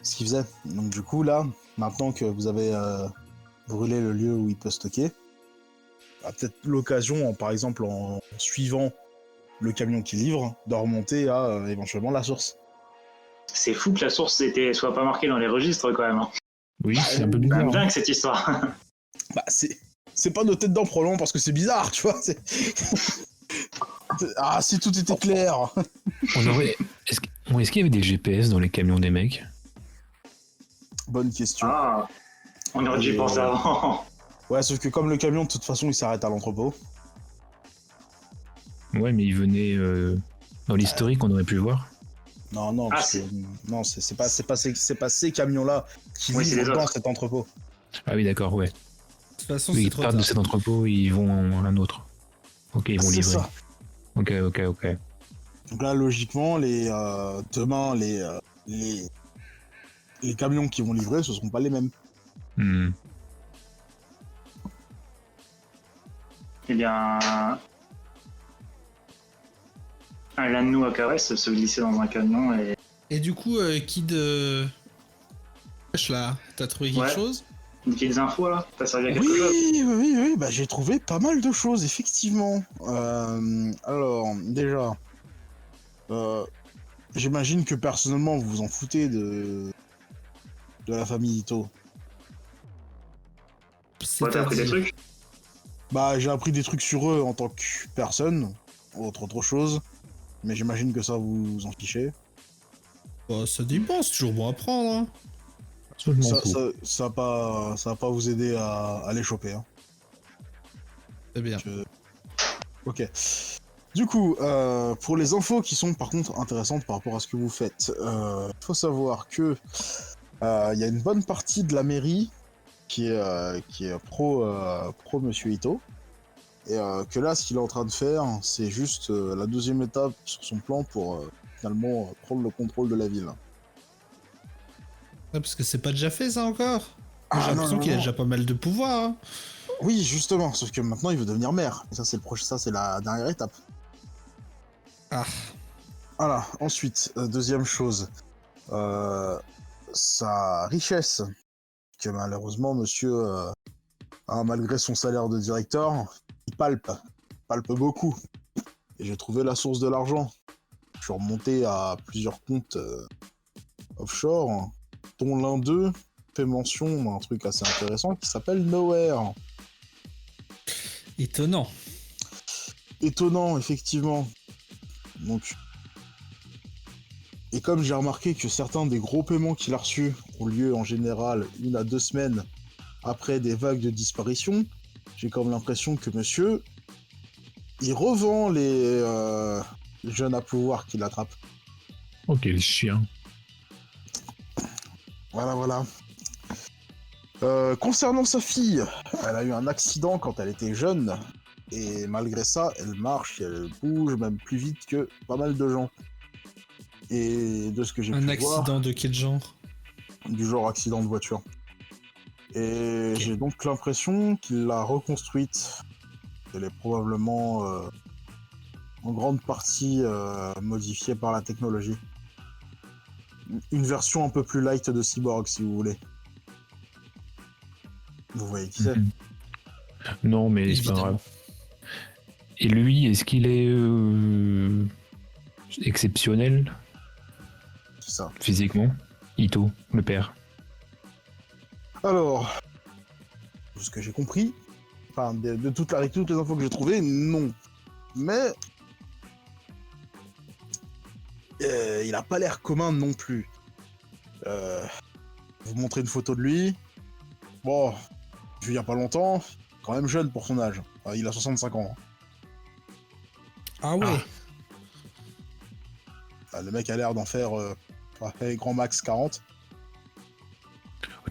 Ce qu'il faisait. Donc du coup, là, maintenant que vous avez brûlé le lieu où il peut stocker, bah, peut-être l'occasion, par exemple, en suivant le camion qui livre, de remonter à éventuellement la source. C'est fou que la source soit pas marquée dans les registres quand même. Hein. Oui, c'est un peu C'est bizarre. même Hein. dingue cette histoire. Bah, c'est pas noté dedans probablement parce que c'est bizarre, tu vois. Ah, si tout était clair. On aurait... Est-ce qu'il y avait des GPS dans les camions des mecs? Bonne question. Ah, on aurait dû y penser avant. Ouais, sauf que comme le camion, de toute façon, il s'arrête à l'entrepôt. Ouais, mais il venait dans l'historique, on aurait pu le voir. Non, Ah, parce que, non, c'est pas ces camions-là qui Oui, c'est livrent les dans autres. cet entrepôt. Ah oui, d'accord, ouais. De toute façon, Oui, c'est ils trop partent tard. de cet entrepôt, ils vont à un autre. Ok, ils vont C'est livrer. ça. Ok. Donc là, logiquement, demain, les camions qui vont livrer, ce seront pas les mêmes. Hmm. Eh bien, l'un de nous à caresse se glisser dans un camion et Et du coup, Kid... Wesh, là, t'as trouvé quelque Ouais. chose? niquer des infos là. T'as servi à quelque chose. Oui, bah j'ai trouvé pas mal de choses, effectivement. Alors, déjà, j'imagine que personnellement, vous vous en foutez de la famille Ito. Ouais, t'as appris des C'est-à-dire... trucs. Bah, j'ai appris des trucs sur eux en tant que personne, autre chose, mais j'imagine que ça vous en fichez. Bah, ça dépend, c'est toujours bon à prendre. Hein. Ça, je m'en fous. Ça va pas vous aider à les choper. Hein. C'est bien. Ok. Du coup, pour les infos qui sont par contre intéressantes par rapport à ce que vous faites, faut savoir que il y a une bonne partie de la mairie qui est pro Monsieur Ito, et que là, ce qu'il est en train de faire, c'est juste la deuxième étape sur son plan pour finalement prendre le contrôle de la ville. Ouais, parce que c'est pas déjà fait, ça, encore? Ah, J'ai l'impression non, qu'il a non. déjà pas mal de pouvoir. Hein. Oui, justement, sauf que maintenant il veut devenir maire, et ça c'est la dernière étape. Ah. Voilà, ensuite, deuxième chose, sa richesse, que malheureusement monsieur a, malgré son salaire de directeur, il palpe beaucoup. Et j'ai trouvé la source de l'argent. Je suis remonté à plusieurs comptes offshore, dont l'un d'eux fait mention d'un truc assez intéressant qui s'appelle Nowhere. Étonnant. Étonnant, effectivement. Donc, et comme j'ai remarqué que certains des gros paiements qu'il a reçus ont lieu en général 1 à 2 semaines après des vagues de disparition, j'ai comme l'impression que monsieur, il revend les jeunes à pouvoir qu'il attrape. Ok, les chiens. Voilà. Concernant sa fille, elle a eu un accident quand elle était jeune, et malgré ça, elle marche, elle bouge même plus vite que pas mal de gens. Et de ce que j'ai pu Un voir, accident de quel genre? du genre accident de voiture. Et Ok. j'ai donc l'impression qu'il l'a reconstruite. Elle est probablement en grande partie modifiée par la technologie. Une version un peu plus light de Cyborg, si vous voulez. Vous voyez qui c'est? Mhm. Non, mais c'est pas Évidemment. grave. Et lui, est-ce qu'il est exceptionnel C'est ça. physiquement? Ito, le père. Alors, de ce que j'ai compris, enfin, de toutes les infos que j'ai trouvées, non. Mais il a pas l'air commun non plus. Vous montrez une photo de lui. Bon, vu il y a pas longtemps, quand même jeune pour son âge. Enfin, il a 65 ans. Ah ouais. Le mec a l'air d'en faire grand max 40.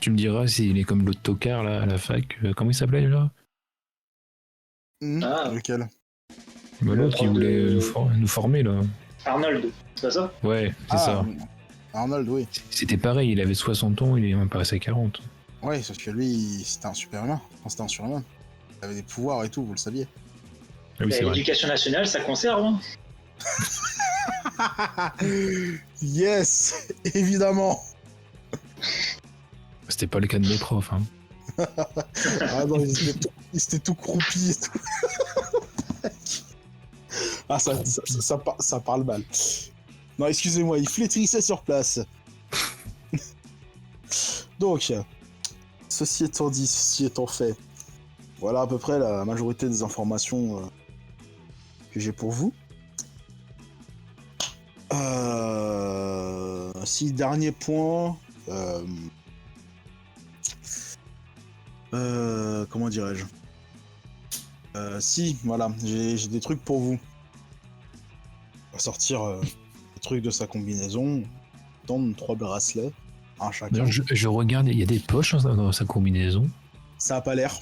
Tu me diras s'il est comme l'autre tocard là à la fac. Comment il s'appelait déjà? Ah. Lequel? Bah, l'autre qui prof voulait de- nous former là. Arnold, c'est pas ça? Ouais, c'est ça. Arnold, oui. C'était pareil, il avait 60 ans, il est même passé à 40. Ouais, sauf que lui, c'était un super-humain. Enfin, c'était un surhumain. Il avait des pouvoirs et tout, vous le saviez. Ah oui, c'est vrai. L'éducation nationale, ça conserve. Hein. Yes, évidemment. C'était pas le cas de mes profs. Hein. Ah non, ils étaient tout croupis et tout. Ah, ça parle mal. Non, excusez-moi, il flétrissait sur place. Donc, ceci étant dit, ceci étant fait, voilà à peu près la majorité des informations que j'ai pour vous. Si, dernier point... comment dirais-je? Si, voilà, j'ai des trucs pour vous. On va sortir les trucs de sa combinaison, tendre 3 bracelets, un chacun. D'ailleurs, je regarde, il y a des poches dans sa combinaison. Ça a pas l'air,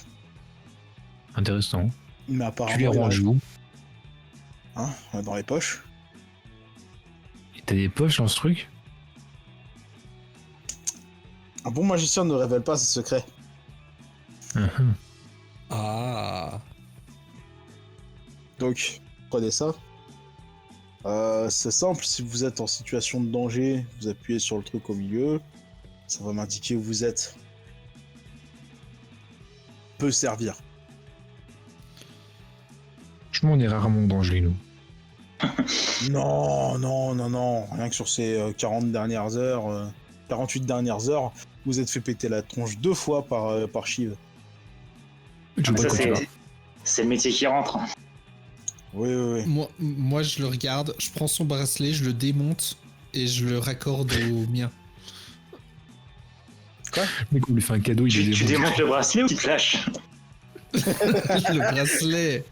Intéressant. mais apparemment... Tu les ranges où? Hein, dans les poches. Et t'as des poches dans ce truc? Un bon magicien ne révèle pas ses secrets. Mhm. Ah. Donc, prenez ça. C'est simple, si vous êtes en situation de danger, vous appuyez sur le truc au milieu. Ça va m'indiquer où vous êtes. Peut servir. Franchement, on est rarement en danger, nous. Non, non, non, non. Rien que sur ces 40 dernières heures, 48 dernières heures, vous êtes fait péter la tronche 2 fois par Shiv. Je Mais vois ça, quand tu vas. c'est le métier qui rentre. Oui, oui, oui. Moi, je le regarde, je prends son bracelet, je le démonte et je le raccorde au mien. Mais qu'on lui fait un cadeau, il Tu est démontes le bracelet ou tu te lâches? Le bracelet.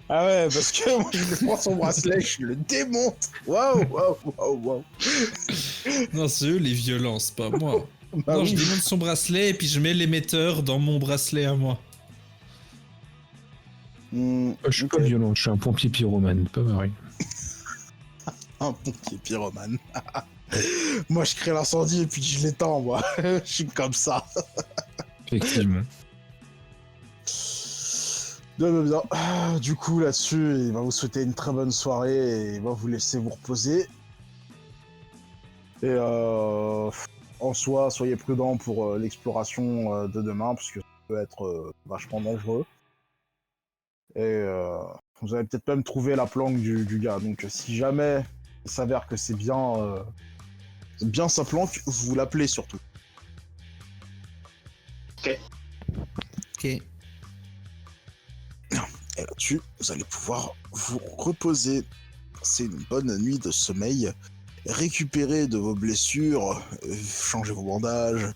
Ah ouais, parce que moi je prends son bracelet, je le démonte. Waouh, waouh, waouh, waouh. Non, c'est eux les violences, pas moi. Bah non, oui. je démonte son bracelet et puis je mets l'émetteur dans mon bracelet à moi. Je suis Ok. pas violent, je suis un pompier pyromane, pas pareil. Un pompier pyromane. Moi je crée l'incendie et puis je l'éteins, moi. Je suis comme ça. Effectivement. Bien, bien, bien. Du coup, là-dessus, il va vous souhaiter une très bonne soirée et il va vous laisser vous reposer. Et en soi, soyez prudents pour l'exploration de demain, parce que ça peut être vachement dangereux. Et vous allez peut-être même trouver la planque du gars. Donc si jamais il s'avère que c'est bien sa planque, vous l'appelez surtout. Ok. Et là-dessus, vous allez pouvoir vous reposer, passer une bonne nuit de sommeil, récupérer de vos blessures, changer vos bandages,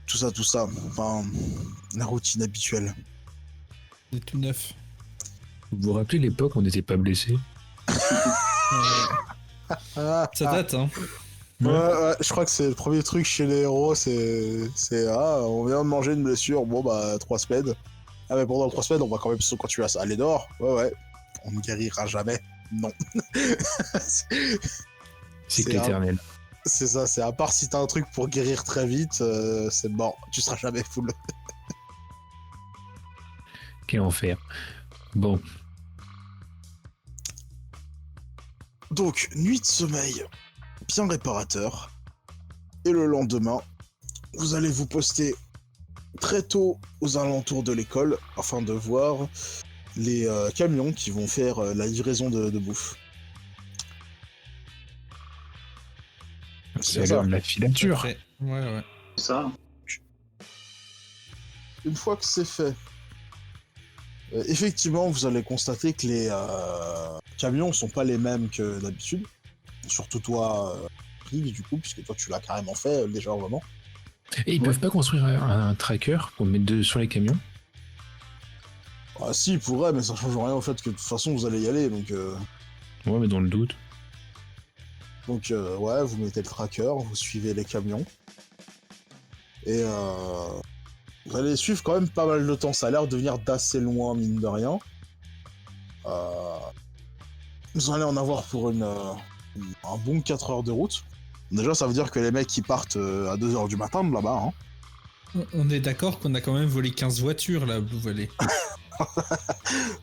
tout ça, enfin, la routine habituelle. C'est tout neuf. Vous vous rappelez l'époque où on n'était pas blessé? Ah, Ça date, hein. ouais, je crois que c'est le premier truc chez les héros, c'est on vient de manger une blessure, bon bah 3 semaines. Ah mais pendant 3 semaines, on va quand même continuer à aller dehors. Ouais, on ne guérira jamais. Non. C'est que l'éternel. C'est ça, c'est à part si t'as un truc pour guérir très vite, c'est mort, tu seras jamais full. Quel enfer. Bon, Donc, nuit de sommeil bien réparateur. Et le lendemain, vous allez vous poster très tôt aux alentours de l'école afin de voir les camions qui vont faire la livraison de bouffe. c'est l'heure de la filature. Parfait. Ouais. C'est ça. Une fois que c'est fait, effectivement, vous allez constater que les camions sont pas les mêmes que d'habitude. Surtout toi, Rick, du coup, puisque toi tu l'as carrément fait déjà au moment. Et ils peuvent pas construire un tracker pour mettre sur les camions? Ah si, ils pourraient, mais ça change rien au fait que de toute façon vous allez y aller, donc... Ouais, mais dans le doute. Donc ouais, vous mettez le tracker, vous suivez les camions. Et vous allez suivre quand même pas mal de temps, ça a l'air de venir d'assez loin, mine de rien. Vous allez en avoir pour un bon 4 heures de route. Déjà, ça veut dire que les mecs qui partent à 2 heures du matin de là-bas, hein. On est d'accord qu'on a quand même volé 15 voitures là, Blue Valley.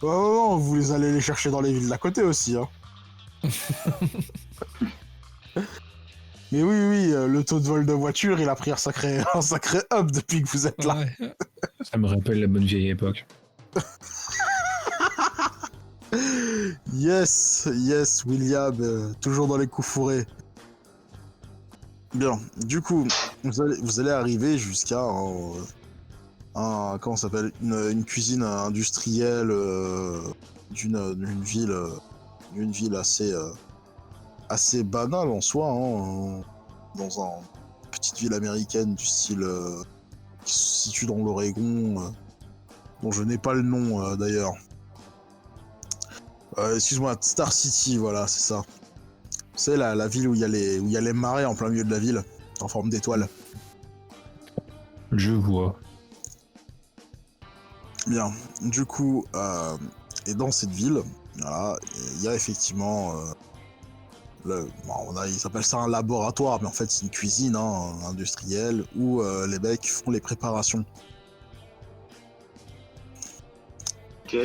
Ouais, vous allez les chercher dans les villes d'à côté aussi, hein. Mais oui, le taux de vol de voiture, il a pris un sacré up depuis que vous êtes là. Ouais. Ça me rappelle la bonne vieille époque. Yes, William, toujours dans les coups fourrés. Bien, du coup, vous allez arriver jusqu'à comment ça s'appelle, une cuisine industrielle d'une ville assez banale en soi, hein, dans une petite ville américaine du style qui se situe dans l'Oregon, dont je n'ai pas le nom d'ailleurs. Excuse-moi, Star City, voilà, c'est ça. C'est la ville où il y a les marais en plein milieu de la ville, en forme d'étoile. Je vois. Bien, du coup, et dans cette ville, voilà, il y a effectivement ils appellent ça un laboratoire, mais en fait c'est une cuisine industrielle où les mecs font les préparations. Ok.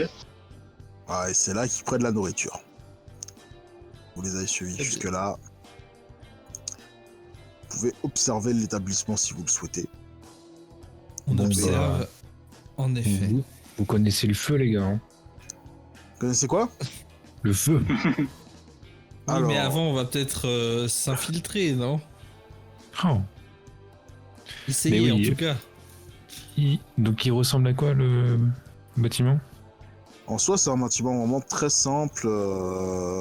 Ah, et c'est là qu'ils prennent la nourriture. Vous les avez suivis jusque-là. Vous pouvez observer l'établissement si vous le souhaitez. On Bon, observe, en effet. Vous connaissez le feu, les gars. Hein. Vous connaissez quoi? Le feu. Oui, Alors- mais avant, on va peut-être s'infiltrer, non? Oh. Essayez, Mais oui. en tout cas. Donc il ressemble à quoi le bâtiment? En soi, c'est un bâtiment vraiment très simple,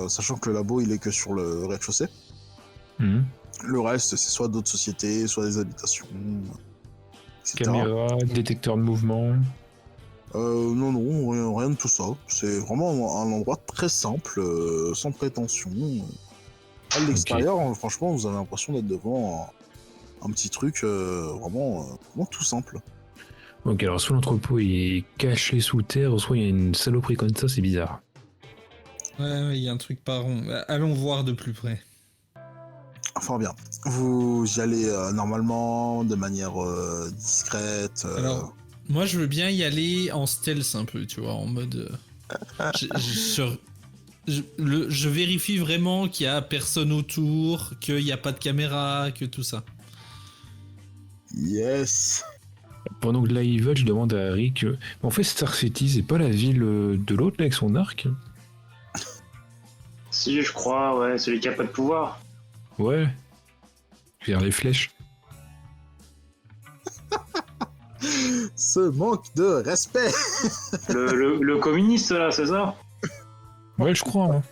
sachant que le labo il est que sur le rez-de-chaussée. Mhm. Le reste, c'est soit d'autres sociétés, soit des habitations, etc. Caméra, détecteur de mouvement. Non, rien de tout ça. C'est vraiment un endroit très simple, sans prétention. À l'extérieur, franchement, vous avez l'impression d'être devant un petit truc vraiment tout simple. Ok, alors soit l'entrepôt est caché sous terre, soit il y a une saloperie comme ça, c'est bizarre. Ouais, il y a un truc pas rond. Allons voir de plus près. Fort bien. Vous y allez normalement de manière discrète. Alors, moi, je veux bien y aller en stealth un peu, tu vois, en mode... je vérifie vraiment qu'il y a personne autour, qu'il n'y a pas de caméra, que tout ça. Yes. Pendant que là ils veulent, je demande à Harry que... En fait, Star City, c'est pas la ville de l'autre là avec son arc? Si, je crois, ouais, celui qui a pas de pouvoir. Ouais. Vers les flèches. Ce manque de respect. Le communiste, là, c'est ça? Ouais, je crois. Hein.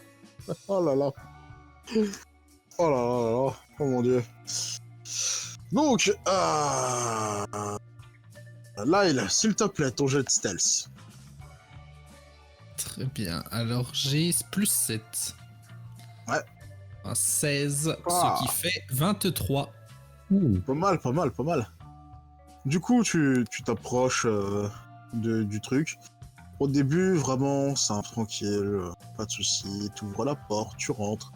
Oh là là. Oh là là là là. Oh mon dieu. Donc, Lyle, s'il te plaît, ton jet de stealth. Très bien. Alors, j'ai plus 7. Ouais. Un 16, Ah. ce qui fait 23. Ouh. Pas mal, pas mal, pas mal. Du coup, tu t'approches du truc. Au début, vraiment, simple, tranquille, pas de soucis. Tu ouvres la porte, tu rentres.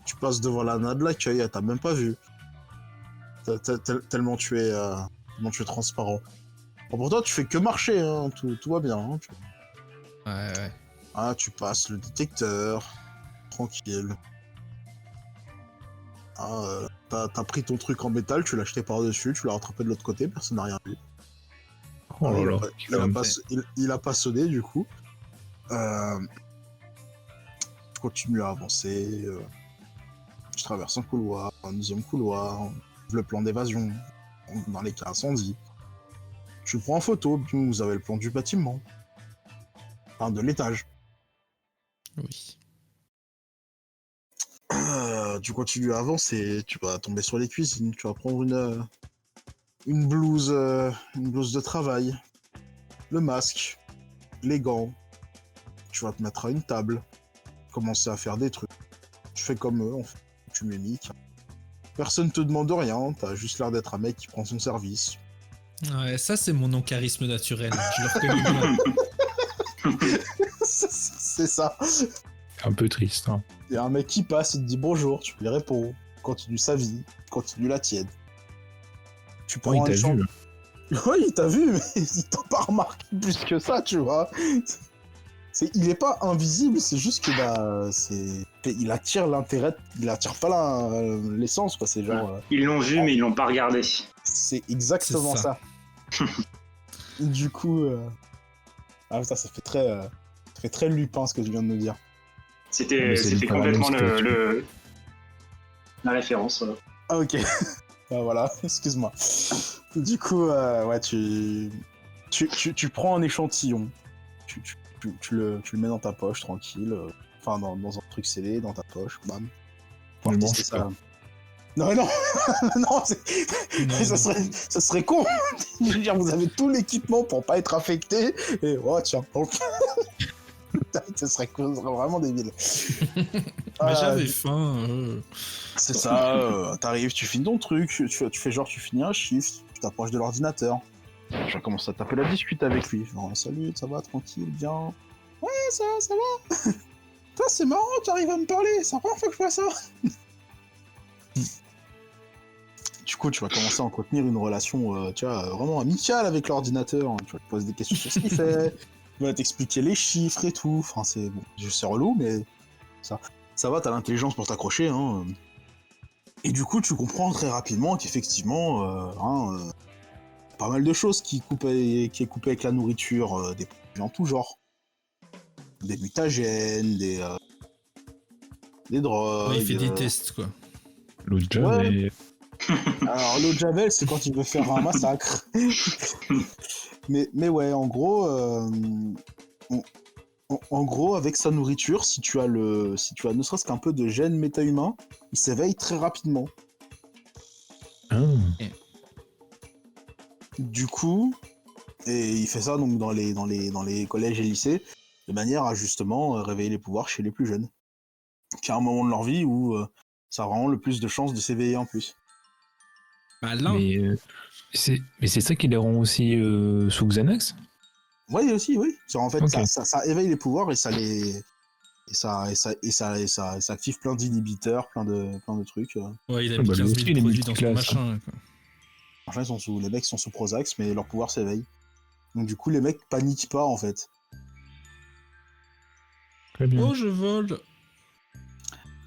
Tu passes devant la nana de l'accueil, elle t'a même pas vu. Tellement tu es transparent. Bon, pour toi, tu fais que marcher, hein, tout va bien. Hein, Ouais. Ah, tu passes le détecteur, tranquille. Ah, t'as pris ton truc en métal, tu l'as jeté par-dessus, tu l'as rattrapé de l'autre côté, personne n'a rien vu. Oh là là. Il a pas sonné, du coup. Tu continues à avancer. Tu traverses un couloir, un deuxième couloir, le plan d'évasion, dans les cas incendies. Tu le prends en photo, puis vous avez le plan du bâtiment. Enfin, de l'étage. Oui. Tu continues à avancer, tu vas tomber sur les cuisines, tu vas prendre une blouse de travail, le masque, les gants. Tu vas te mettre à une table, commencer à faire des trucs. Tu fais comme eux, en fait. Tu mimiques. Personne te demande rien, t'as juste l'air d'être un mec qui prend son service. Ouais, ça, c'est mon non-charisme naturel. Je le reconnais bien. C'est ça. Un peu triste. Hein. Il y a un mec qui passe, il te dit bonjour, tu lui réponds, continue sa vie, continue la tienne. Tu prends Oh, il un t'a champ- vu. Oui, il t'a vu, mais il t'a pas remarqué plus que ça, tu vois. Il est pas invisible, c'est juste il attire l'intérêt, il attire pas l'essence, quoi. C'est genre. Ils l'ont vu, mais ils l'ont pas regardé. C'est exactement C'est ça. ça. Du coup, ça fait fait très Lupin ce que tu viens de nous dire. Mais c'est C'était littéralement complètement ce que la référence. Ah ok. Ah, voilà, excuse-moi. Du coup, ouais, tu prends un échantillon, tu le mets dans ta poche tranquille, enfin dans un truc scellé, dans ta poche, bam. On le Tester mange ça. pas. Non, non, non, Non, ça serait con. Je veux dire, vous avez tout l'équipement pour pas être affecté, et oh tiens, ça serait vraiment débile. Mais Ah, j'avais faim. c'est ça, t'arrives, tu finis ton truc, tu fais genre, tu finis un shift, tu t'approches de l'ordinateur. Je commence à taper la discute avec lui. Genre, salut, ça va, tranquille, bien. Ouais, ça va. Toi, c'est marrant, tu arrives à me parler, c'est la première fois que je vois ça. Du coup, tu vas commencer à entretenir une relation, tu vois, vraiment amicale avec l'ordinateur. Tu vas te poser des questions sur ce qu'il fait, il va t'expliquer les chiffres et tout. Enfin, c'est bon, c'est relou, mais ça va, t'as l'intelligence pour t'accrocher, hein. Et du coup, tu comprends très rapidement qu'effectivement, pas mal de choses qui est coupé avec la nourriture, des produits en tout genre. Des mutagènes, des drogues. Ouais, il fait des tests, quoi. L'autre job Ouais. est- Alors, l'eau de Javel, c'est quand il veut faire un massacre. mais ouais, en gros, en gros, avec sa nourriture, si tu as ne serait-ce qu'un peu de gène méta-humain, il s'éveille très rapidement. Ah. Du coup, et il fait ça donc dans les collèges et lycées, de manière à justement réveiller les pouvoirs chez les plus jeunes. Qui a un moment de leur vie où ça a vraiment le plus de chances de s'éveiller en plus. Malin. Mais c'est ça qui les rend aussi sous Xanax? Oui, aussi, oui. En fait, Ok. ça éveille les pouvoirs et ça active plein d'inhibiteurs, plein de trucs. Ouais, il a Ah mis bah, lui 15 aussi, 000 il est produits dans son multiclasse, machin. Quoi. Enfin, les mecs sont sous Prozac, mais leur pouvoir s'éveille. Donc du coup, les mecs paniquent pas, en fait. Très bien. Oh, je vole.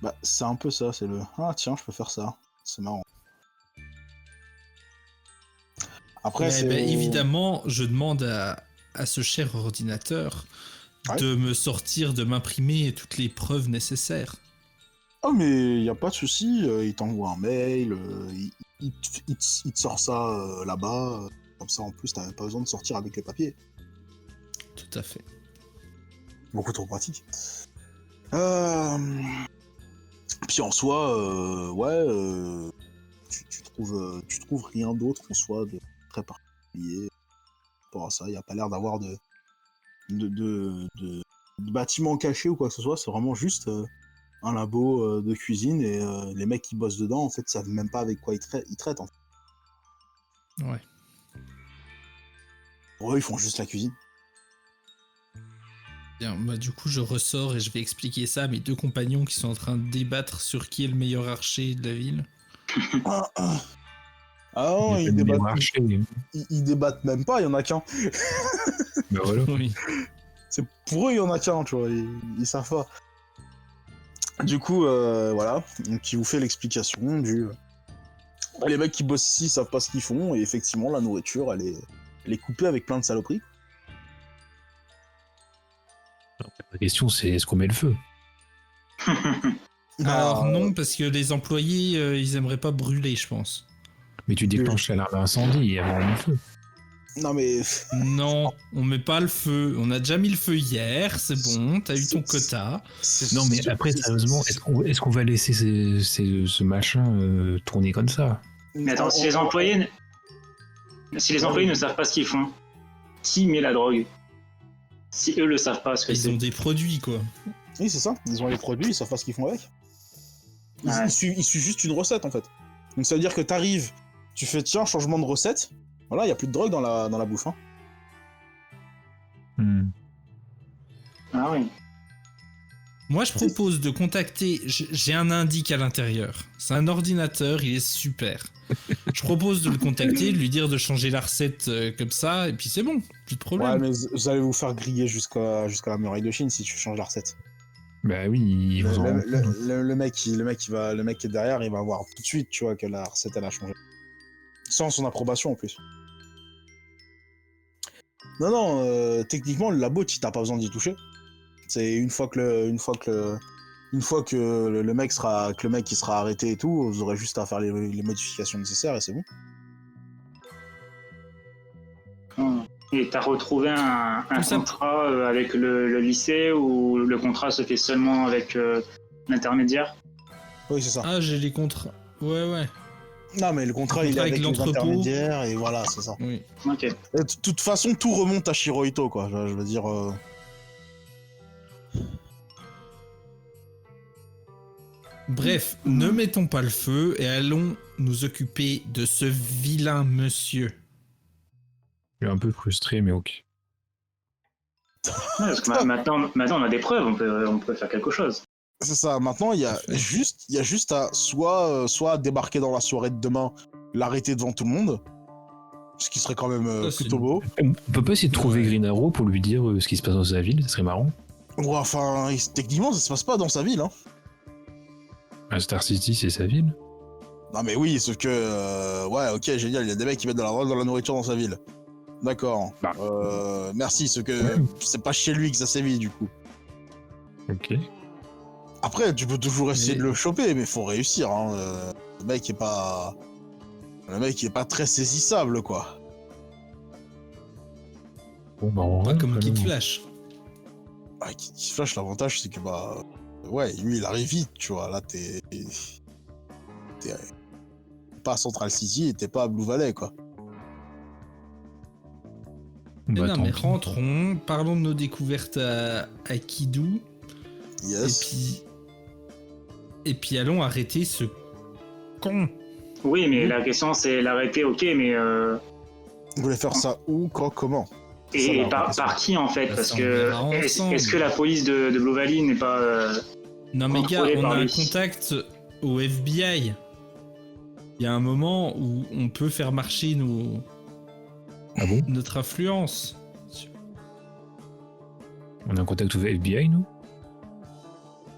Bah, c'est un peu ça, c'est le « Ah, tiens, je peux faire ça. » C'est marrant. Après, c'est évidemment, je demande à ce cher ordinateur Ouais. de me sortir, de m'imprimer toutes les preuves nécessaires. Oh, mais y a pas de souci, il t'envoie un mail, il te sort ça là-bas. Comme ça, en plus, t'as même pas besoin de sortir avec les papiers. Tout à fait. Beaucoup trop pratique. Puis en soi, ouais, tu trouves rien d'autre en soi de très particulier par rapport à ça. Il n'y a pas l'air d'avoir de bâtiment caché ou quoi que ce soit. C'est vraiment juste un labo de cuisine et les mecs qui bossent dedans, en fait, savent même pas avec quoi ils traitent. En fait. Ouais. Pour eux, ils font juste la cuisine. Bien, bah du coup, je ressors et je vais expliquer ça à mes deux compagnons qui sont en train de débattre sur qui est le meilleur archer de la ville. Ah non, Il y a pas de meilleur archer. ils débattent même pas, il y en a qu'un. Bah voilà. Oui. C'est pour eux, il y en a qu'un, tu vois, ils savent pas. Du coup, voilà, donc il vous fait l'explication du... Les mecs qui bossent ici, ils savent pas ce qu'ils font, et effectivement, la nourriture, elle est coupée avec plein de saloperies. La question, c'est est-ce qu'on met le feu? Alors Ah, non, parce que les employés, ils aimeraient pas brûler, je pense. Mais tu déclenches l'alarme d'incendie avant le feu. Non mais... Non, on met pas le feu. On a déjà mis le feu hier, c'est bon, t'as eu ton quota. Non, mais après, sérieusement, est-ce qu'on va laisser ce machin tourner comme ça? Mais attends, si les employés ne savent pas ce qu'ils font, qui met la drogue? Si eux le savent pas, ce que Ils ont c'est. des produits, quoi. Oui, c'est ça, ils ont les produits, ils savent pas ce qu'ils font avec. Ouais. Ils suivent juste une recette, en fait. Donc ça veut dire que t'arrives, tu fais, tiens, changement de recette, voilà, il y a plus de drogue dans la bouffe, hein. Ah oui. Moi, je propose de contacter. J'ai un indique à l'intérieur. C'est un ordinateur, il est super. Je propose de le contacter, de lui dire de changer la recette comme ça, et puis c'est bon, plus de Ouais, problème. mais vous allez vous faire griller jusqu'à la muraille de Chine si tu changes la recette. Bah oui, ils vont en... Le mec qui est derrière, il va voir tout de suite, tu vois, que la recette elle a changé. Sans son approbation en plus. Non, techniquement, le labo, t'as pas besoin d'y toucher. C'est une fois que le mec qui sera arrêté et tout, vous aurez juste à faire les modifications nécessaires et c'est bon. Et t'as retrouvé un Tout ça. contrat avec le lycée ou le contrat se fait seulement avec l'intermédiaire? Oui, c'est ça. Ah, j'ai les contrats. Ouais. Non, mais le contrat, Le il est contrat avec avec les l'entrepôt. intermédiaires et voilà, c'est ça. Oui. Ok. Et de toute façon, tout remonte à Shirohito, quoi. Je veux dire. Bref, ne mettons pas le feu et allons nous occuper de ce vilain monsieur. Je suis un peu frustré, mais ok. Ouais, parce que maintenant on a des preuves, on peut faire quelque chose. C'est ça. Maintenant, il y a juste à soit débarquer dans la soirée de demain, l'arrêter devant tout le monde, ce qui serait quand même Ça, c'est plutôt une- beau. On peut pas essayer de trouver Ouais. Green Arrow pour lui dire ce qui se passe dans sa ville, ça serait marrant. Ouais, enfin, techniquement, ça se passe pas dans sa ville, hein. À Star City, c'est sa ville. Non, mais oui, sauf que. Ouais, ok, génial, il y a des mecs qui mettent de la drogue dans la nourriture dans sa ville. D'accord. Bah. Merci, sauf que Ouais. c'est pas chez lui que ça sévit, du coup. Ok. Après, tu peux toujours essayer Mais- de le choper, mais faut réussir, hein. Le mec est pas. Le mec il est pas très saisissable, quoi. Bon, bah, on Pas rentre, comme Kid alors. Flash. Bah, Kid Flash, l'avantage, c'est que, bah. Ouais, lui, il arrive vite, tu vois. Là, t'es pas à Central City et t'es pas à Blue Valley, quoi. Mais Bah, non, tant mais pis. rentrons, parlons de nos découvertes à Kidou, Yes. et puis allons arrêter ce con. Oui, mais la question c'est l'arrêter, ok, mais Vous voulez faire ça où, quand, comment? Ça, et la par question. qui en fait? Ça, Parce on que verra est-ce ensemble. que la police de Blue Valley n'est pas Non mais gars, Contrôlé on par a un lui. contact au FBI. Il y a un moment où on peut faire marcher Ah bon? notre influence. On est en contact avec FBI, nous?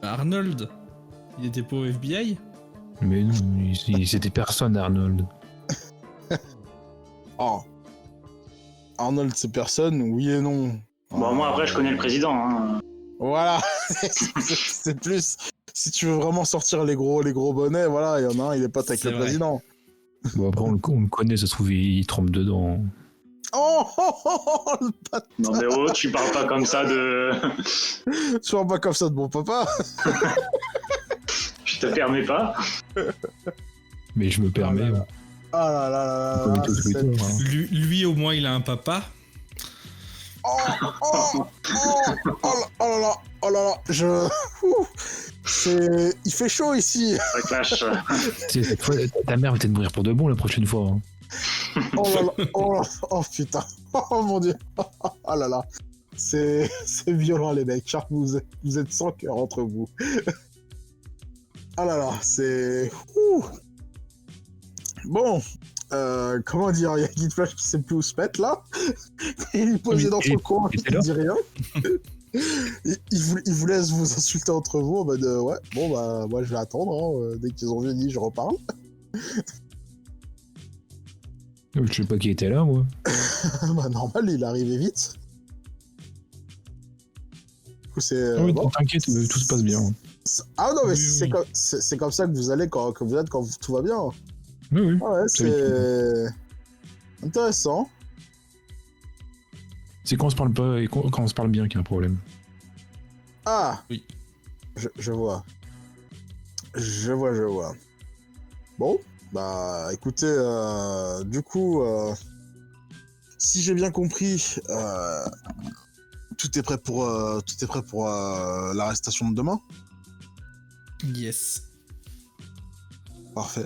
Arnold, il était pas au FBI? Mais non, c'était personne, Arnold. Oh. Arnold, c'est personne, oui et non. Bon, moi après je connais le président. Hein. Voilà. C'est plus. Si tu veux vraiment sortir les gros bonnets, voilà, il y en a un, il est pote avec C'est le vrai. président. Bon, après, on le connaît, ça se trouve, il trempe dedans. Oh, le bâtard. Non mais oh, tu parles pas comme ça de. Tu vois pas comme ça de mon papa. Je te permets pas. Mais je me permets. là. Ah là là là On là. connaît tous c'est- Twitter, hein. Lui au moins il a un papa. Oh, oh, oh là là, oh là là, Ouh. Il fait chaud ici. Ça clash. Tu sais, cette fois, ta mère va peut-être mourir pour de bon la prochaine fois. Hein. Oh là là, oh putain, oh mon dieu, oh là là, c'est violent les mecs, car vous êtes sans cœur entre vous. Ah là là, c'est... Ouh. Bon, comment dire, il y a Kid Flash qui sait plus où se mettre là. Il est posé dans son coin, il il était là. dit rien. Il vous laisse vous insulter entre vous en mode ouais, bon bah moi je vais attendre, hein, dès qu'ils ont fini je reparle. Je sais pas qui était là, moi. Bah normal, il est arrivé vite. Du coup c'est... Ah oui, bon. t'inquiète, tout se passe bien. Ah non mais Oui, c'est oui. c'est comme ça que vous allez quand vous êtes quand tout va bien. Oui, oui. Ah ouais, c'est intéressant. C'est quand on se parle pas et quand on se parle bien qu'il y a un problème. Ah Oui. Je vois. Je vois. Bon, bah écoutez, du coup, si j'ai bien compris, tout est prêt pour l'arrestation de demain. Yes. Parfait.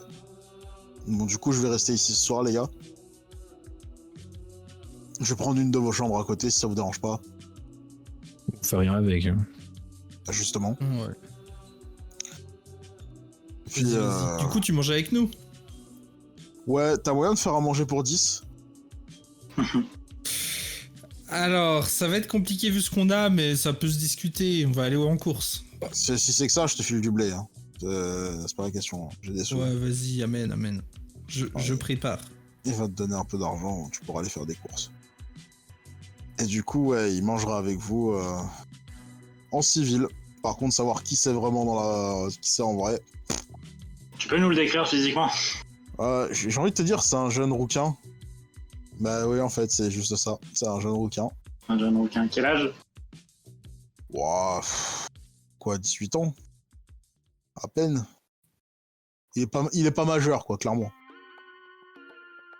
Bon, du coup, je vais rester ici ce soir, les gars. Je vais prendre une de vos chambres à côté, si ça vous dérange pas. On fait rien avec. Hein. Justement. Ouais. Puis, Vas-y, vas-y. Du coup tu manges avec nous? ouais, t'as moyen de faire à manger pour 10? Alors ça va être compliqué vu ce qu'on a, mais ça peut se discuter. On va aller en course. Si c'est que ça, je te file du blé. Hein. C'est pas la question. Hein. J'ai des sous. Ouais, vas-y, amène. Je prépare. Il va te donner un peu d'argent, tu pourras aller faire des courses. Et du coup, ouais, il mangera avec vous en civil. Par contre, savoir qui c'est vraiment qui c'est en vrai. Tu peux nous le décrire physiquement? J'ai envie de te dire, c'est un jeune rouquin. Bah oui, en fait, c'est juste ça. C'est un jeune rouquin. Un jeune rouquin. Quel âge? Ouah, quoi, 18 ans? À peine. Il est pas majeur, quoi, clairement.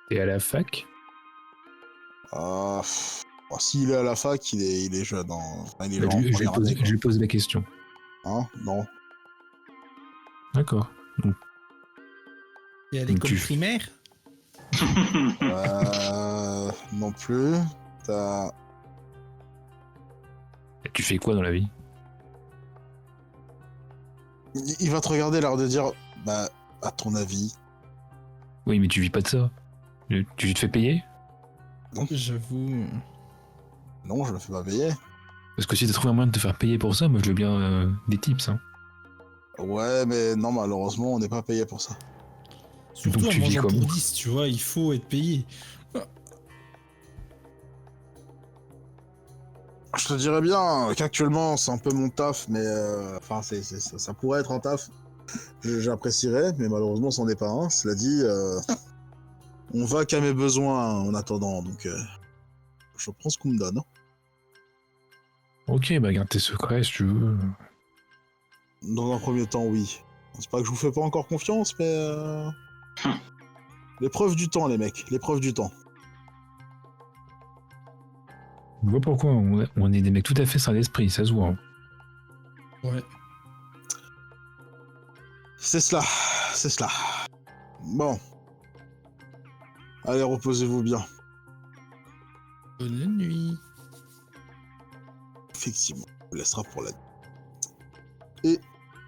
T'es à la fac? S'il est à la fac, il est jeune. Hein. Enfin, il est Bah, genre en je lui première année, je lui pose la question. quoi. Hein? Non. D'accord. Et à Donc l'école tu- primaire? Non plus. T'as... Tu fais quoi dans la vie? Il va te regarder, l'air de dire, bah, à ton avis. Oui, mais tu vis pas de ça. Tu te fais payer? J'avoue. Non, je me fais pas payer. Parce que si t'as trouvé un moyen de te faire payer pour ça, moi je veux bien des tips. Hein. Ouais, mais non, malheureusement, on n'est pas payé pour ça. Surtout Donc en tu vis mangeant comment? pour 10, tu vois, il faut être payé. Je te dirais bien qu'actuellement, c'est un peu mon taf, mais enfin, ça pourrait être un taf. J'apprécierais, mais malheureusement, c'en est pas un. Cela dit, on va qu'à mes besoins en attendant, donc je prends ce qu'on me donne. Ok, bah garde tes secrets si tu veux. Dans un premier temps, oui. C'est pas que je vous fais pas encore confiance, mais l'épreuve du temps, les mecs, l'épreuve du temps. Je vois pourquoi on est des mecs tout à fait sains d'esprit, ça se voit. Hein. Ouais. C'est cela, c'est cela. Bon. Allez, reposez-vous bien. Bonne nuit. Effectivement, on vous laissera pour la... Et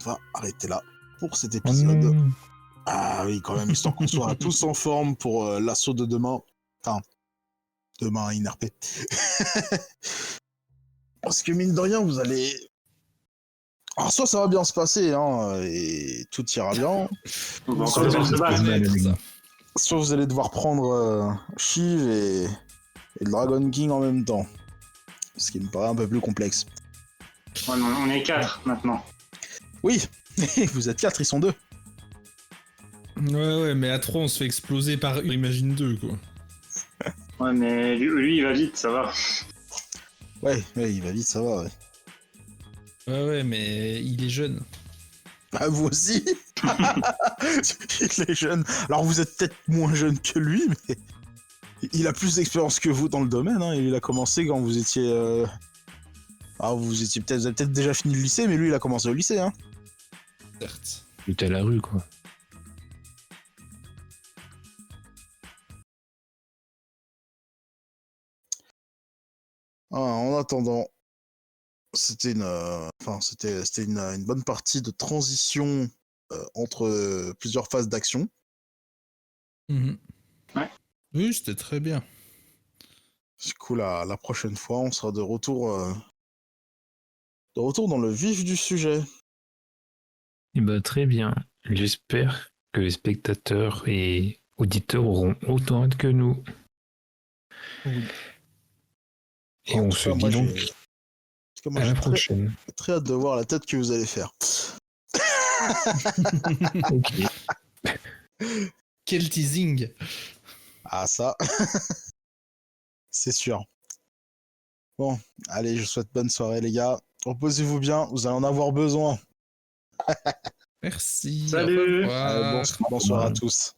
on va arrêter là pour cet Oh épisode. non. Ah oui, quand même, histoire qu'on soit tous en forme pour l'assaut de demain. Enfin, demain, INRP. Parce que mine de rien, vous allez... Alors soit ça va bien se passer, hein, et tout ira bien. On va Soit encore devoir se pas battre. mal, les gars. Soit vous allez devoir prendre Shiv et le Dragon King en même temps. Ce qui me paraît un peu plus complexe. Ouais, non, on est 4 maintenant. Oui, vous êtes 4, ils sont 2. Ouais, mais à 3, on se fait exploser par imagine 2, quoi. Ouais, mais lui, il va vite, ça va. Ouais, il va vite, ça va, ouais. Ouais, mais il est jeune. Ah, vous aussi. Il est jeune. Alors vous êtes peut-être moins jeune que lui, mais il a plus d'expérience que vous dans le domaine. Hein. Il a commencé quand vous étiez... Ah, vous avez peut-être déjà fini le lycée, mais lui, il a commencé au lycée. Hein. Certes. Il était à la rue, quoi. En attendant, c'était une bonne partie de transition entre plusieurs phases d'action. Mhm. Ouais. Oui, c'était très bien. Du coup, la prochaine fois, on sera de retour dans le vif du sujet. Et bah très bien. J'espère que les spectateurs et auditeurs auront autant hâte que nous. Oui. Et En on tout se cas, moi, dit donc En tout cas, moi, à la j'ai prochaine. très hâte de voir la tête que vous allez faire. Ok. Quel teasing. Ah, ça, c'est sûr. Bon, allez, je vous souhaite bonne soirée, les gars. Reposez-vous bien, vous allez en avoir besoin. Merci. Salut. Au revoir. Allez, bonsoir à tous.